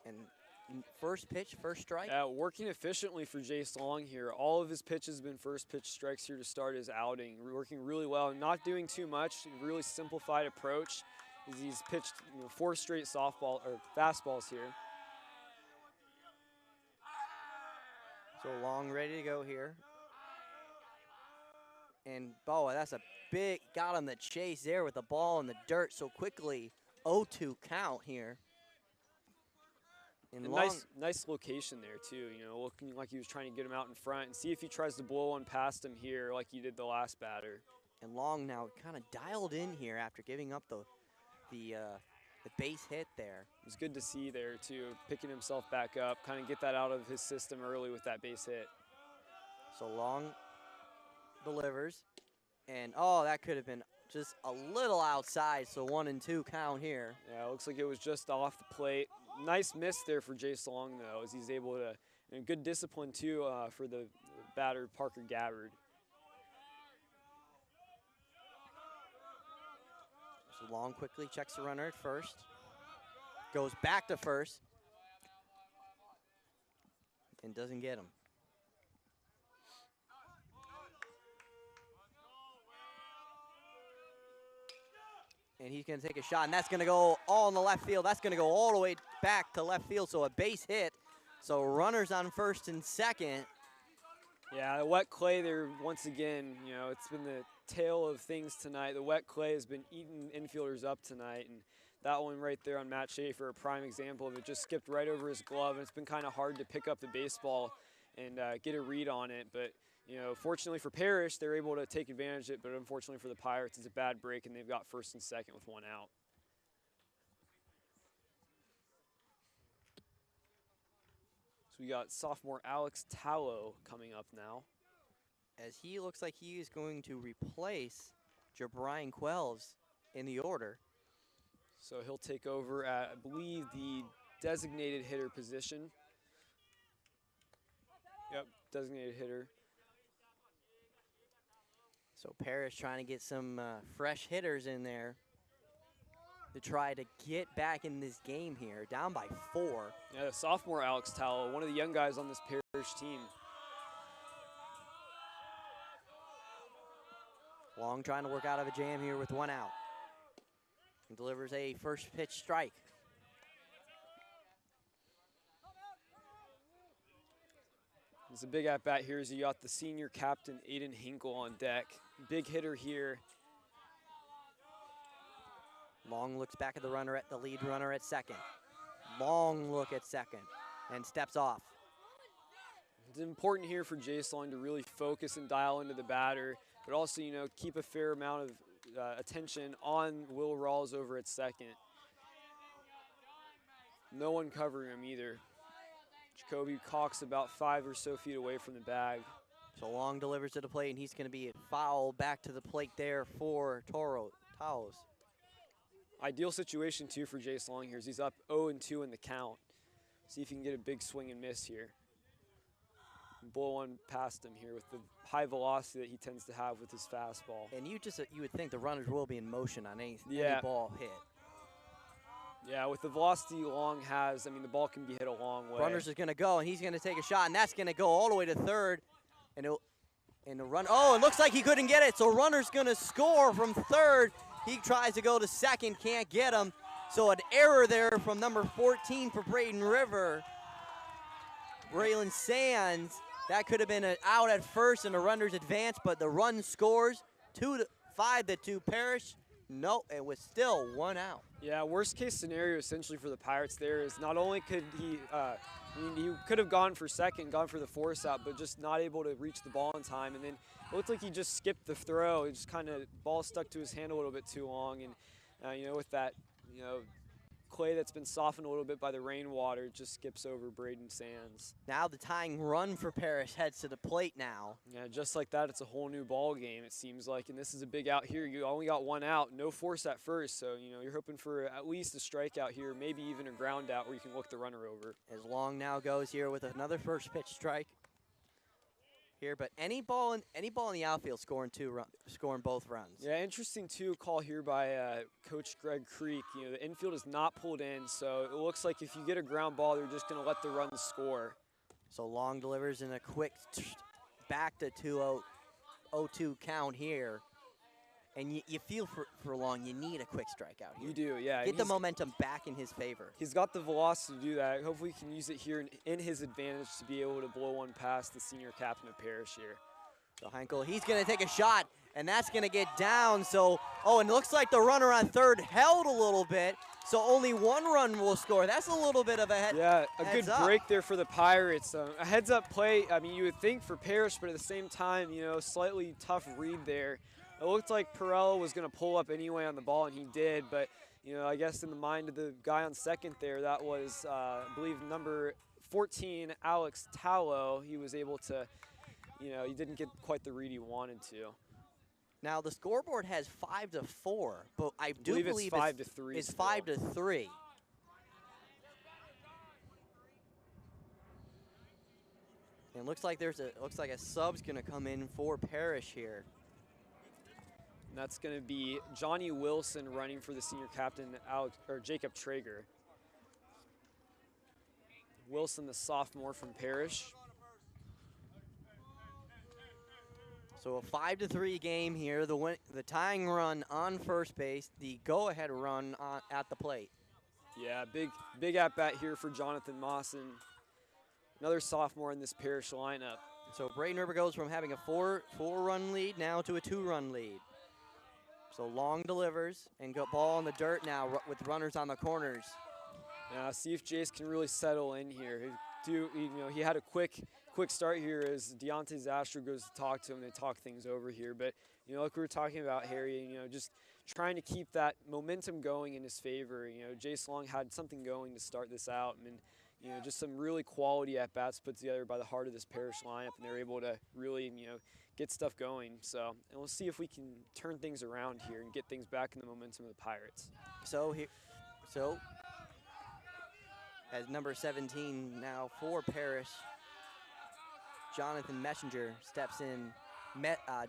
And first pitch, first strike. Yeah, working efficiently for Jace Long here. All of his pitches have been first pitch strikes here to start his outing. Working really well, not doing too much. Really simplified approach. As he's pitched 4 straight fastballs here. So Long ready to go here. And oh, that's a big, got him the chase there with the ball in the dirt so quickly. 0-2 count here. And nice location there too, you know, looking like he was trying to get him out in front and see if he tries to blow one past him here like he did the last batter. And Long now kind of dialed in here after giving up the base hit there. It was good to see there too, picking himself back up, kind of get that out of his system early with that base hit. So Long delivers, and oh, that could have been just a little outside, so 1-2 count here. Yeah, it looks like it was just off the plate. Nice miss there for Jace Long, though, as he's able to, and good discipline, too, for the batter, Parker Gabbard. So Long quickly checks the runner at first. Goes back to first. And doesn't get him. And he's going to take a shot, and that's going to go all in the left field. That's going to go all the way back to left field, so a base hit So runners on first and second. Yeah, the wet clay there, once again, you know, it's been the tale of things tonight. The wet clay has been eating infielders up tonight, and that one right there on Matt Schaefer, a prime example of it, just skipped right over his glove, and it's been kind of hard to pick up the baseball and get a read on it. But, you know, fortunately for Parrish, they're able to take advantage of it, but unfortunately for the Pirates, it's a bad break, and they've got first and second with one out. So we got sophomore Alex Tallow coming up now. As he looks like he is going to replace Jabrian Quells in the order. So he'll take over at, I believe, the designated hitter position. Yep, designated hitter. So Parrish trying to get some fresh hitters in there to try to get back in this game here, down by 4. Yeah, the sophomore Alex Tallow, one of the young guys on this Parrish team. Long trying to work out of a jam here with 1 out. He delivers a first pitch strike. It's a big at-bat here as you got the senior captain, Aiden Hinkle, on deck. Big hitter here. Long looks back at the runner at the lead runner at second. Long look at second and steps off. It's important here for Jace Long to really focus and dial into the batter, but also, you know, keep a fair amount of attention on Will Rawls over at second. No one covering him either. Jacoby Cox about 5 or so feet away from the bag. So Long delivers to the plate, and he's going to be foul back to the plate there for Taos. Ideal situation, too, for Jace Long here as he's up 0-2 in the count. See if he can get a big swing and miss here. Blow one past him here with the high velocity that he tends to have with his fastball. And you would think the runners will be in motion on any ball hit. Yeah, with the velocity Long has, I mean, the ball can be hit a long way. Runners is going to go, and he's going to take a shot, and that's going to go all the way to third. And the run. Oh, it looks like he couldn't get it. So runner's going to score from third. He tries to go to second, can't get him. So an error there from number 14 for Braden River. Braylon Sands. That could have been an out at first and the runner's advance, but the run scores 5-2 Parrish. No, it was still 1 out. Yeah, worst case scenario essentially for the Pirates there is not only could he, he could have gone for second, gone for the force out, but just not able to reach the ball in time. And then it looked like he just skipped the throw. It just kind of, ball stuck to his hand a little bit too long. And, you know, with that, you know, clay that's been softened a little bit by the rainwater, it just skips over Braden Sands. Now the tying run for Parrish heads to the plate now. Yeah, just like that, it's a whole new ball game, it seems like. And this is a big out here. You only got 1 out, no force at first. So, you know, you're hoping for at least a strikeout here, maybe even a ground out where you can look the runner over. As Long now goes here with another first pitch strike here, but any ball in the outfield scoring both runs. Yeah, interesting too call here by Coach Greg Creek. You know, the infield is not pulled in, so it looks like if you get a ground ball, they're just going to let the run score. So Long delivers in a quick back to 2-0-2 count here. And you feel for Long, you need a quick strikeout here. You do, yeah. Get the momentum back in his favor. He's got the velocity to do that. Hopefully he can use it here in his advantage to be able to blow one past the senior captain of Parrish here. So Heinkel, he's going to take a shot, and that's going to get down. So, and it looks like the runner on third held a little bit, so only 1 run will score. That's a little bit of a heads good break there for the Pirates. A heads-up play, I mean, you would think for Parrish, but at the same time, you know, slightly tough read there. It looked like Perella was going to pull up anyway on the ball, and he did. But, you know, I guess in the mind of the guy on second there, that was, I believe, number 14, Alex Tallow. He was able to, you know, he didn't get quite the read he wanted to. Now, the scoreboard has 5-4, but I do believe it's 5-3. It's 5-3. And looks like a sub's going to come in for Parrish here. And that's going to be Johnny Wilson running for the senior captain, Jacob Traeger. Wilson, the sophomore from Parrish. So a 5-3 game here. The tying run on first base, the go-ahead run at the plate. Yeah, big at bat here for Jonathan Mawson. another sophomore in this Parrish lineup. So Braden River goes from having a four-run lead now to a 2-run lead. So Long delivers and got ball in the dirt now with runners on the corners. Now see if Jace can really settle in here. He had a quick start here as Deontay Zastro goes to talk to him. They talk things over here, but like we were talking about, Harry, just trying to keep that momentum going in his favor. Jace Long had something going to start this out, and just some really quality at-bats put together by the heart of this Parrish lineup, and they're able to really, get stuff going. So, and we'll see if we can turn things around here and get things back in the momentum of the Pirates. So as number 17 now for Parrish, Jonathan Messenger steps in.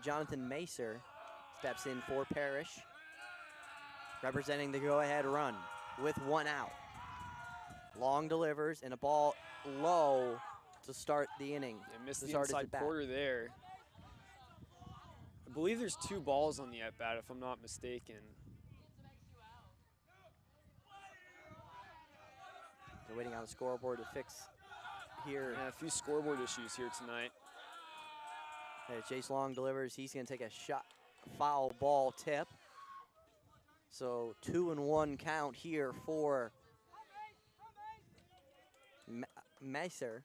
Jonathan Macer steps in for Parrish, representing the go-ahead run with 1 out. Long delivers and a ball low to start the inning. They missed the inside quarter there. I believe there's 2 balls on the at-bat, if I'm not mistaken. They're waiting on the scoreboard to fix here. Yeah, a few scoreboard issues here tonight. As Jace Long delivers, he's going to take a shot, foul ball tip. So 2-1 count here for Macer.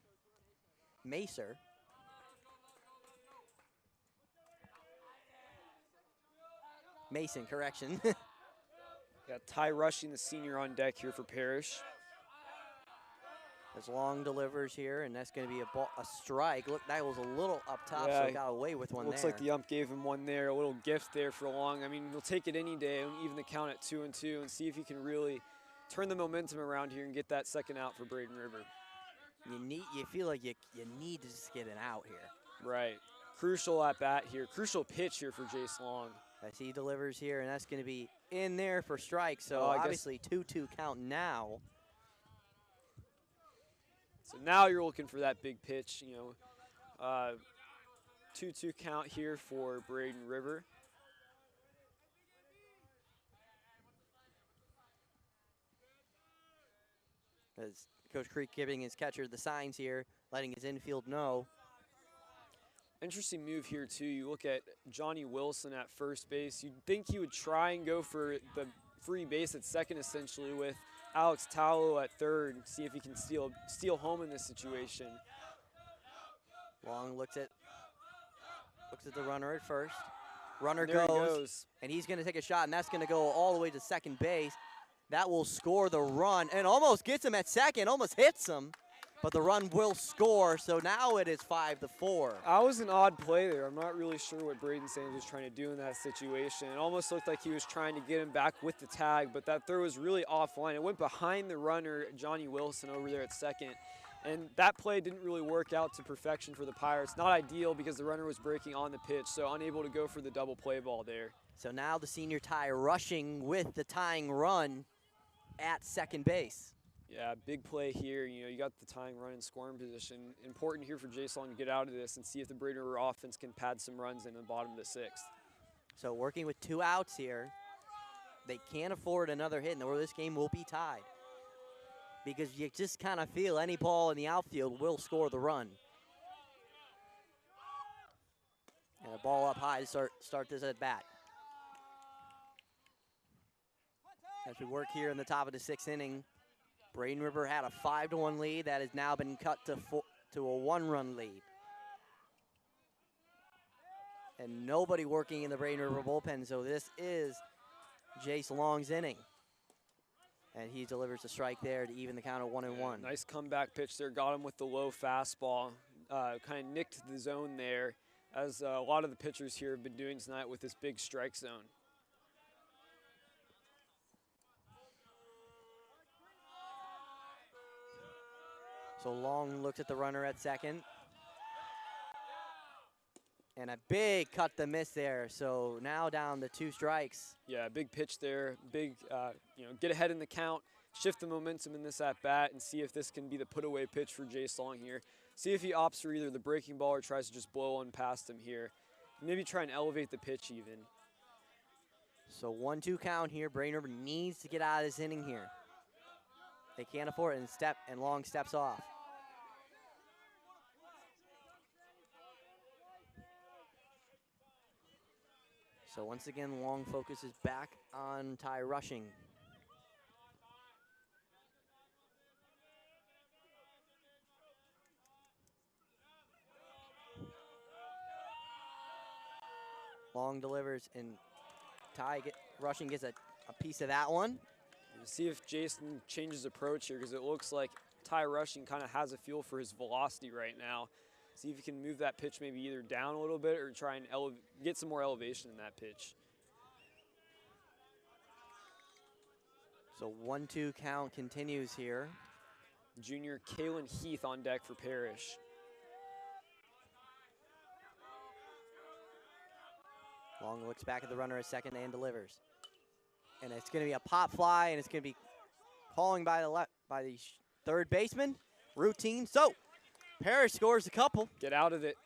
Mason, correction. Got Ty Rushing, the senior, on deck here for Parrish. As Long delivers here, and that's going to be a strike. Look, that was a little up top, yeah, so got away with one looks there. like the ump gave him one there, a little gift there for Long. I mean, he'll take it any day, even the count at 2-2, and see if he can really turn the momentum around here and get that second out for Braden River. You feel like you need to just get an out here. Right. Crucial at bat here. Crucial pitch here for Jace Long. As he delivers here, and that's going to be in there for strike. So obviously 2-2 count now. So now you're looking for that big pitch, 2-2 count here for Braden River. As Coach Creek giving his catcher the signs here, letting his infield know. Interesting move here, too. You look at Johnny Wilson at first base. You'd think he would try and go for the free base at second, essentially, with Alex Tallow at third, see if he can steal home in this situation. Long looks at the runner at first. Runner there goes, and he's going to take a shot, and that's going to go all the way to second base. That will score the run, and almost gets him at second, almost hits him. But the run will score, so now it is 5-4. That was an odd play there. I'm not really sure what Braden Sands was trying to do in that situation. It almost looked like he was trying to get him back with the tag, but that throw was really offline. It went behind the runner, Johnny Wilson, over there at second. And that play didn't really work out to perfection for the Pirates. Not ideal because the runner was breaking on the pitch, so unable to go for the double play ball there. So now the senior Ty Rushing with the tying run at second base. Yeah, big play here. You got the tying run in scoring position. Important here for Jace Long to get out of this and see if the Braden River offense can pad some runs in the bottom of the 6th. So working with 2 outs here, they can't afford another hit, or this game will be tied. Because you just kind of feel any ball in the outfield will score the run. And a ball up high to start this at bat. As we work here in the top of the 6th inning, Braden River had a 5-1 lead that has now been cut to a 1-run lead. And nobody working in the Braden River bullpen, so this is Jace Long's inning. And he delivers a strike there to even the count at 1-1. Nice comeback pitch there, got him with the low fastball. Kind of nicked the zone there, as a lot of the pitchers here have been doing tonight with this big strike zone. So Long looks at the runner at second. And a big cut to miss there. So now down to 2 strikes. Yeah, big pitch there. Big, get ahead in the count, shift the momentum in this at-bat, and see if this can be the put-away pitch for Jace Long here. See if he opts for either the breaking ball or tries to just blow one past him here. Maybe try and elevate the pitch even. So 1-2 count here. Braden River needs to get out of this inning here. They can't afford it, and Long steps off. So once again, long focus is back on Ty Rushing. Long delivers, and Rushing gets a piece of that one. See if Jason changes approach here, because it looks like Ty Rushing kind of has a feel for his velocity right now. See if he can move that pitch maybe either down a little bit or try and get some more elevation in that pitch. So 1-2 count continues here. Junior Kalen Heath on deck for Parrish. Long looks back at the runner at second and delivers. And it's going to be a pop fly, and it's going to be calling by the third baseman. Routine. So Parrish scores a couple. Get out of it.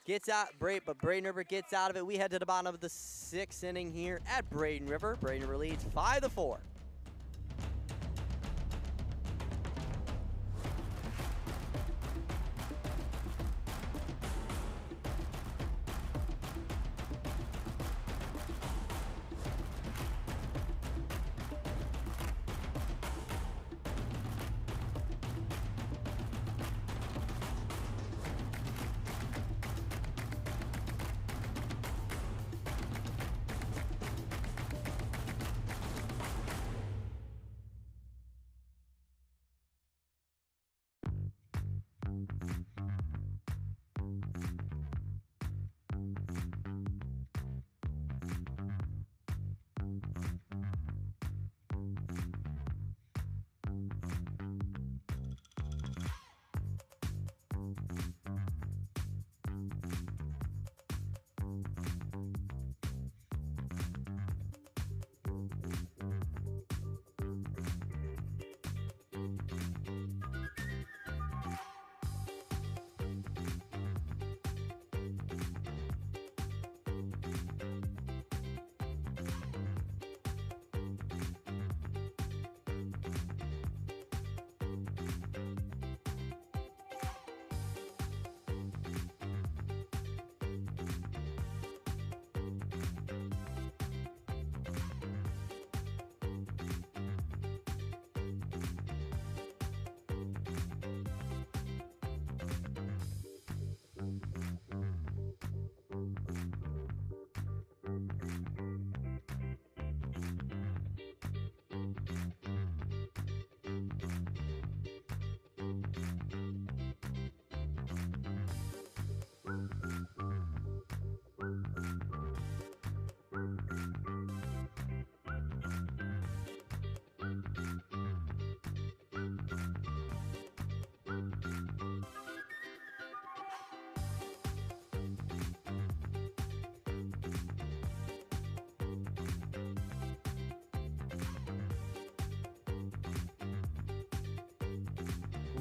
Gets out, but Braden River gets out of it. We head to the bottom of the 6th inning here at Braden River. Braden River leads 5-4.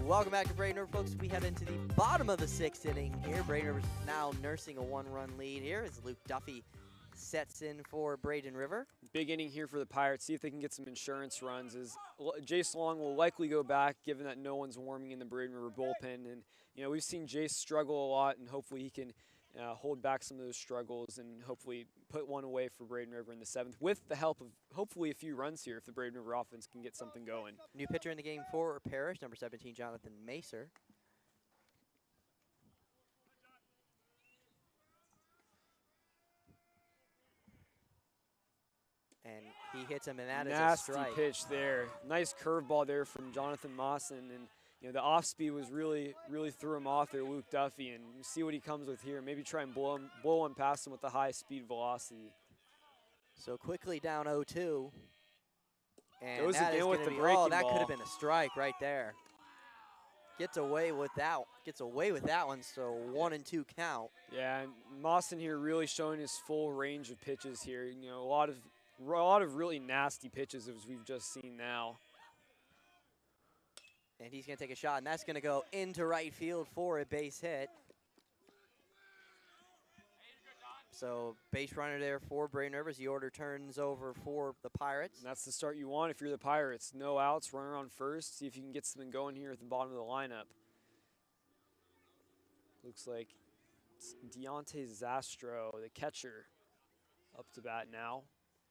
Welcome back to Braden River, folks. We head into the bottom of the 6th inning here. Braden River's now nursing a 1-run lead here as Luke Duffy sets in for Braden River. Big inning here for the Pirates. See if they can get some insurance runs. As Jace Long will likely go back, given that no one's warming in the Braden River bullpen. And you know, we've seen Jace struggle a lot, and hopefully he can hold back some of those struggles and hopefully put one away for Braden River in the 7th, with the help of hopefully a few runs here if the Braden River offense can get something going. New pitcher in the game for Parrish, number 17, Jonathan Macer. And he hits him, and that is a strike. Nasty pitch there. Nice curveball there from Jonathan Mawson, and you know, the off speed was really threw him off there, Luke Duffy, and you see what he comes with here. Maybe try and blow one past him with the high speed velocity. So quickly down 0-2. And goes that again is with the be, breaking oh, that ball. could have been a strike right there. Gets away with that one, so 1-2 count. Yeah, and Mawson here really showing his full range of pitches here. You know, a lot of really nasty pitches as we've just seen now. And he's going to take a shot, and that's going to go into right field for a base hit. So base runner there for Braden Rivers. The order turns over for the Pirates. And that's the start you want if you're the Pirates. No outs, runner on first. See if you can get something going here at the bottom of the lineup. Looks like it's Deontay Zastro, the catcher. Up to bat now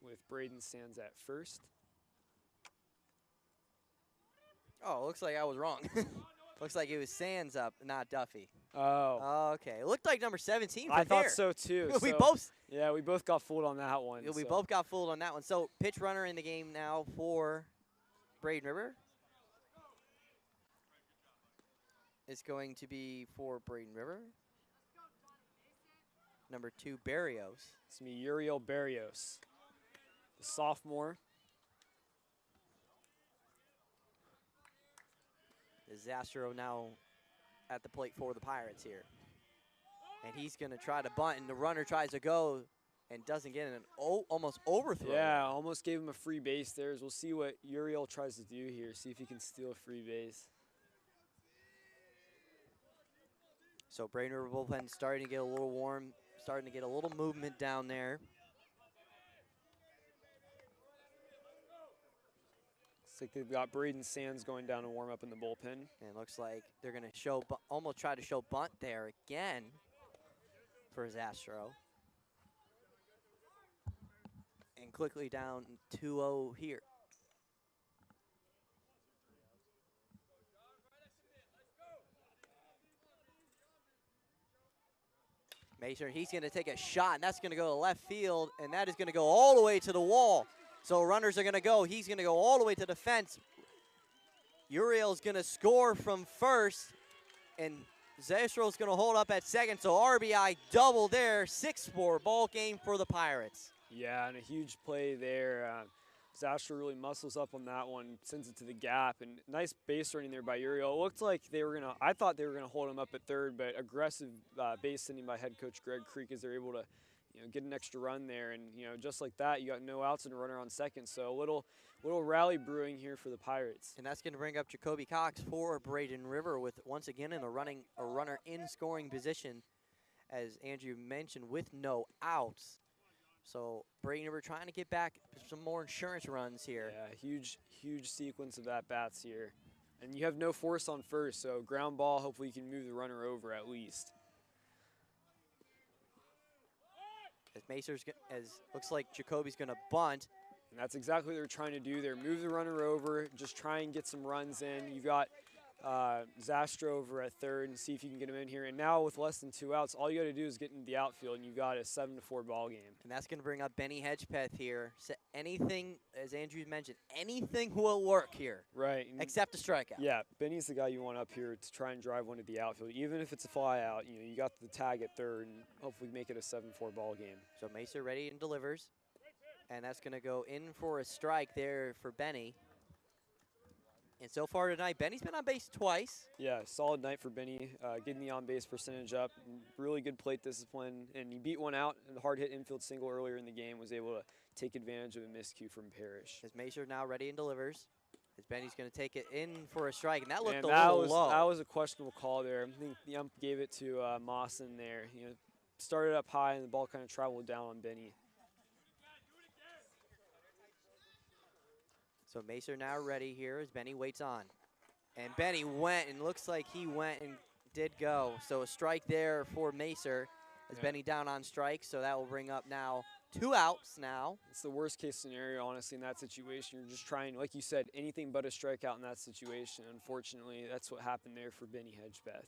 with Braden Sands at first. Oh, looks like I was wrong. Looks like it was Sands up, not Duffy. Oh. Okay, it looked like number 17 from I thought here. so too. we So, both yeah, we both got fooled on that one. we so. both got fooled on that one. So pitch runner in the game now for Braden River. It's going to be for Braden River. Number 2, Barrios. It's me, Uriel Barrios, the sophomore. Zastro now at the plate for the Pirates here. And he's going to try to bunt, and the runner tries to go and doesn't get an almost overthrow. Yeah, almost gave him a free base there. We'll see what Uriel tries to do here, see if he can steal a free base. So Braden River bullpen starting to get a little warm, starting to get a little movement down there. Looks like they've got Braden Sands going down to warm up in the bullpen. And it looks like they're going to show, almost try to show bunt there again for Zastro. And quickly down 2-0 here. Mason, he's going to take a shot, and that's going to go to left field, and that is going to go all the way to the wall. So runners are going to go. He's going to go all the way to the fence. Uriel's going to score from first, and Zastro's going to hold up at second. So RBI double there, 6-4 ball game for the Pirates. Yeah, and a huge play there. Zastro really muscles up on that one, sends it to the gap, and nice base running there by Uriel. It looked like they were gonna. I thought they were gonna hold him up at third, but aggressive base sending by head coach Greg Creek as they're able to, get an extra run there, and just like that, you got no outs and a runner on second. So a little rally brewing here for the Pirates. And that's going to bring up Jacoby Cox for Braden River with once again in a runner in scoring position, as Andrew mentioned, with no outs. So Braden River trying to get back some more insurance runs here. Yeah, huge sequence of at-bats here. And you have no force on first, so ground ball, hopefully you can move the runner over at least. As looks like Jacoby's going to bunt. And that's exactly what they're trying to do there. Move the runner over, just try and get some runs in. You've got Zastro over at third and see if you can get him in here. And now with less than 2 outs, all you got to do is get into the outfield, and you've got a 7-4 ball game. And that's going to bring up Benny Hedgepeth here. So anything, as Andrew mentioned, anything will work here. Right. Except a strikeout. Yeah, Benny's the guy you want up here to try and drive one to the outfield. Even if it's a fly out, you got the tag at third and hopefully make it a 7-4 ball game. So Mesa ready and delivers. And that's going to go in for a strike there for Benny. And so far tonight, Benny's been on base twice. Yeah, solid night for Benny, getting the on-base percentage up. Really good plate discipline, and he beat one out in the hard-hit infield single earlier in the game, was able to take advantage of a miscue from Parrish. As Maser now ready and delivers. As Benny's going to take it in for a strike, and that looked a little low. That was a questionable call there. I think the ump gave it to Mawson there. Started up high, and the ball kind of traveled down on Benny. So Maser now ready here as Benny waits on. And Benny went, and looks like he went and did go. So a strike there for Maser as Benny down on strike. So that will bring up now 2 outs now. It's the worst case scenario, honestly, in that situation. You're just trying, like you said, anything but a strikeout in that situation. Unfortunately, that's what happened there for Benny Hedgepeth.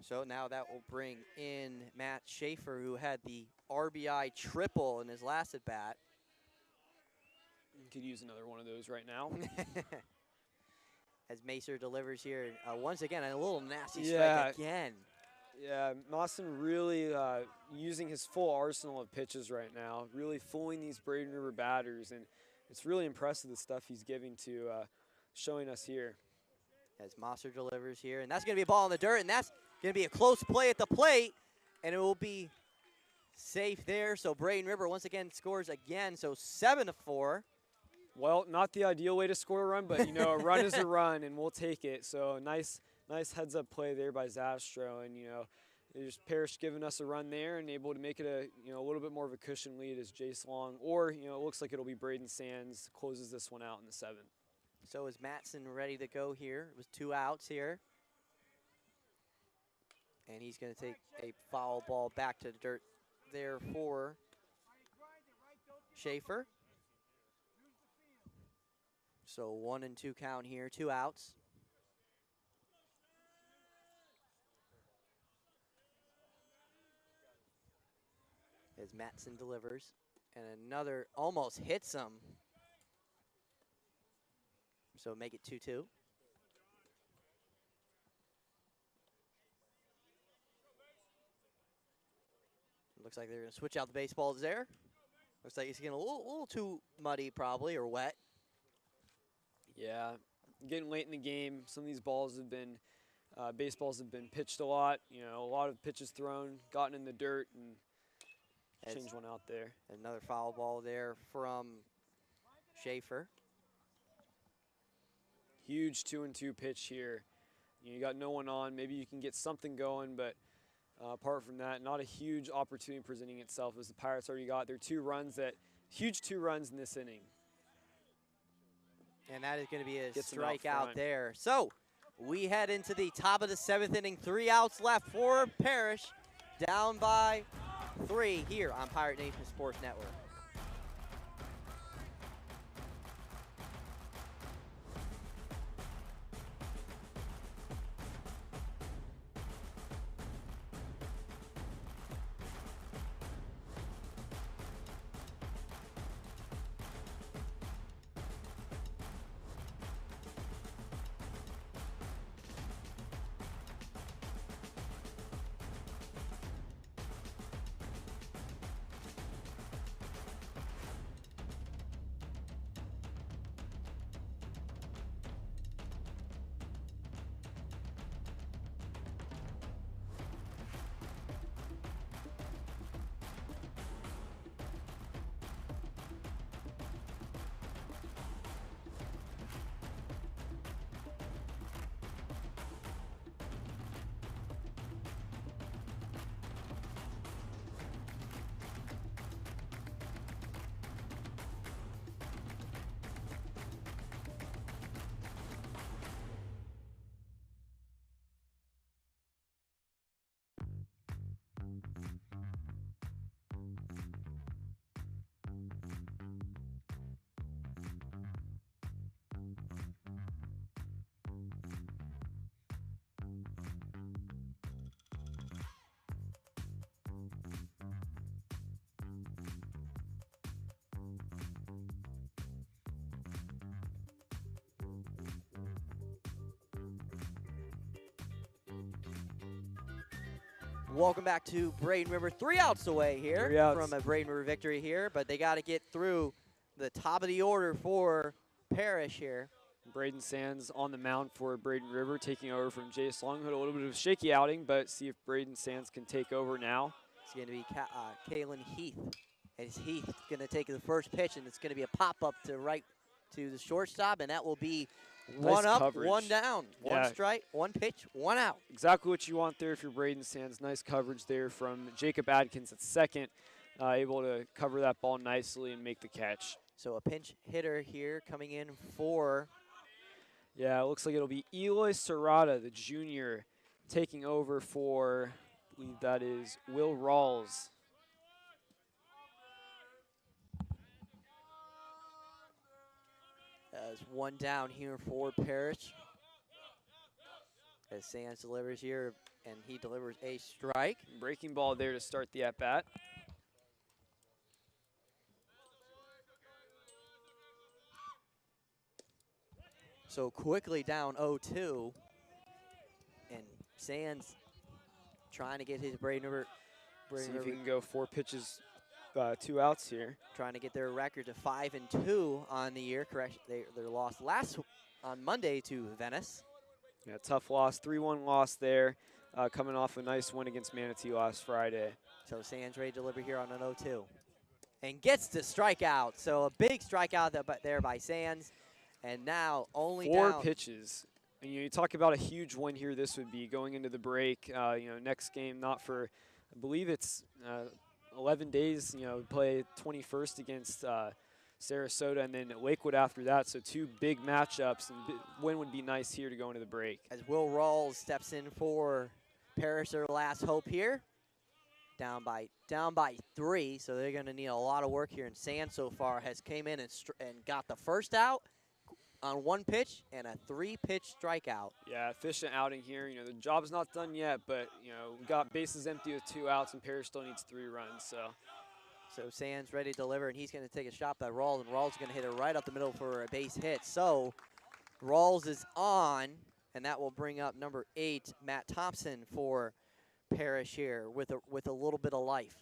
So now that will bring in Matt Schaefer, who had the RBI triple in his last at-bat. Could use another one of those right now. As Maser delivers here, once again, a little nasty strike again. Yeah, Mawson really using his full arsenal of pitches right now, really fooling these Braden River batters, and it's really impressive the stuff he's giving to showing us here. As Mawson delivers here, and that's going to be a ball in the dirt, and that's going to be a close play at the plate, and it will be safe there. So Braden River once again scores again, so 7-4. Well, not the ideal way to score a run, but a run is a run, and we'll take it. So nice heads-up play there by Zastro, and there's Parrish giving us a run there and able to make it a little bit more of a cushion lead as Jace Long, or it looks like it'll be Braden Sands closes this one out in the 7th. So is Matson ready to go here? It was 2 outs here, and he's going to take a foul ball back to the dirt there for Schaefer. So 1-2 count here, 2 outs. As Matson delivers, and another almost hits him. So make it 2-2. Looks like they're going to switch out the baseballs there. Looks like it's getting a little too muddy probably, or wet. Yeah, getting late in the game. Some of these balls have been, baseballs have been pitched a lot. You know, a lot of pitches thrown, gotten in the dirt, and changed one out there. Another foul ball there from Schaefer. Huge 2-2 pitch here. You got no one on. Maybe you can get something going, but apart from that, not a huge opportunity presenting itself as the Pirates already got their 2 runs, huge 2 runs in this inning. And that is going to be a Gets him out strikeout front. there. So we head into the top of the 7th inning. 3 outs left for Parrish. Down by 3 here on Pirate Nation Sports Network. Welcome back to Braden River. 3 outs away here 3 outs. from a Braden River victory here, but they got to get through the top of the order for Parrish here. Braden Sands on the mound for Braden River, taking over from Jace Longhood. A little bit of a shaky outing, but see if Braden Sands can take over now. It's going to be Kalen Heath. And Heath going to take the first pitch, and it's going to be a pop-up to right to the shortstop, and that will be one up, coverage. 1 down. Yeah. 1 strike, 1 pitch, 1 out. Exactly what you want there if you're Braden Sands. Nice coverage there from Jacob Adkins at second, able to cover that ball nicely and make the catch. So a pinch hitter here coming in for... Yeah, it looks like it'll be Eloy Serrata, the junior, taking over for, I believe that is Will Rawls. As 1 down here for Parrish. As Sands delivers here, and he delivers a strike. Breaking ball there to start the at-bat. So quickly down 0-2. And Sands trying to get his Braden River, See if he can go 4 pitches, 2 outs here. trying to get their record to 5-2 on the year. Correct, they lost last on Monday to Venice. Yeah, tough loss, 3-1 loss there, coming off a nice win against Manatee last Friday. So Sands ready to deliver here on an 0-2. And gets the strikeout. So a big strikeout there by Sands. And now only 4 down. pitches. And you talk about a huge win here this would be going into the break. Next game not for, I believe it's 11 days, play 21st against Sarasota and then Lakewood after that. So 2 big matchups, and win would be nice here to go into the break. As Will Rawls steps in for Parrish, their last hope here. Down by down by 3, so they're going to need a lot of work here. And Sands so far has came in and got the first out on 1 pitch and a 3-pitch strikeout. Yeah, efficient outing here. You know, the job's not done yet, but, you know, we got bases empty with 2 outs, and Parrish still needs 3 runs. So Sands ready to deliver, and he's going to take a shot at Rawls, and Rawls is going to hit it right up the middle for a base hit. So Rawls is on, and that will bring up number 8, Matt Thompson, for Parrish here with a little bit of life.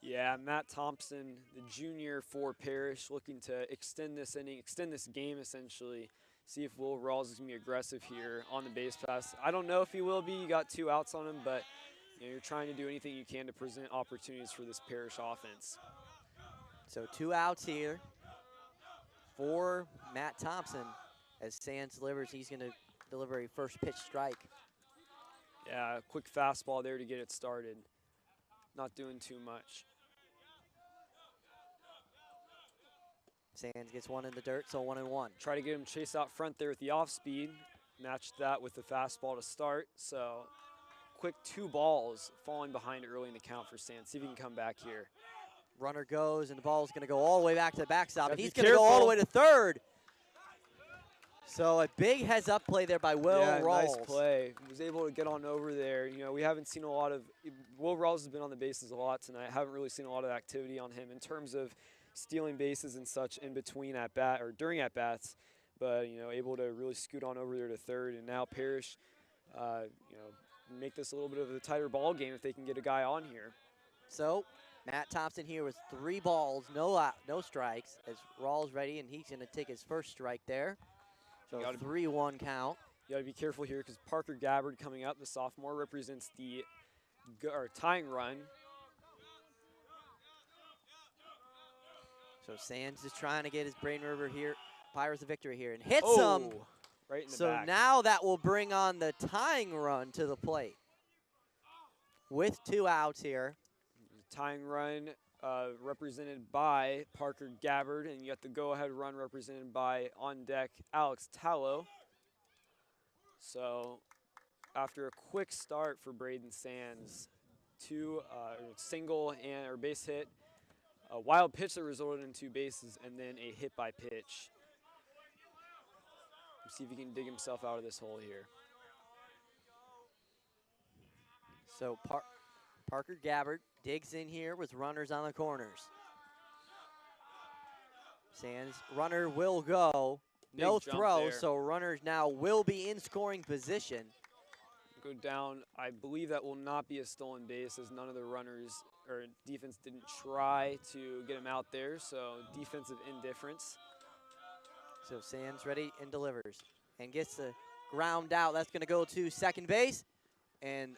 Yeah, Matt Thompson, the junior for Parrish, looking to extend this inning, extend this game essentially. See if Will Rawls is going to be aggressive here on the base pass. I don't know if he will be. You got 2 outs on him, but you know, you're trying to do anything you can to present opportunities for this Parrish offense. So 2 outs here for Matt Thompson. As Sands delivers, he's going to deliver a first pitch strike. Yeah, quick fastball there to get it started. Not doing too much. Sands gets 1 in the dirt, so 1-1. Try to get him chase out front there with the off speed. Matched that with the fastball to start. So quick 2 balls falling behind early in the count for Sands. See if he can come back here. Runner goes, and the ball is going to go all the way back to the backstop, and Gotta he's be going to go all the careful. way to third. So a big heads-up play there by Will Yeah, Rawls. nice play. Was able to get on over there. You know, we haven't seen a lot of Will Rawls has been on the bases a lot tonight. Haven't really seen a lot of activity on him in terms of stealing bases and such in between at bat or during at bats. But you know, able to really scoot on over there to third, and now Parrish, you know, make this a little bit of a tighter ball game if they can get a guy on here. So Matt Thompson here with 3 balls, no strikes, as Rawls ready, and he's going to take his first strike there. So 3-1 count. You got to be careful here because Parker Gabbard coming up, the sophomore, represents the tying run. So Sands is trying to get his Braden River here, Pirates the victory here, and hits him. Right in the So back. now that will bring on the tying run to the plate. With 2 outs here. Tying run represented by Parker Gabbard, and you got the go-ahead run represented by on deck Alex Tallow. So after a quick start for Braden Sands, 2 single and or base hit, a wild pitch that resulted in 2 bases, and then a hit by pitch. Let's see if he can dig himself out of this hole here. So Parker Gabbard digs in here with runners on the corners. Sands, runner will go. No Big jump throw, there. so runners now will be in scoring position. Go down. I believe that will not be a stolen base, as none of the runners or defense didn't try to get him out there, so defensive indifference. So Sands ready and delivers and gets the ground out. That's going to go to second base, and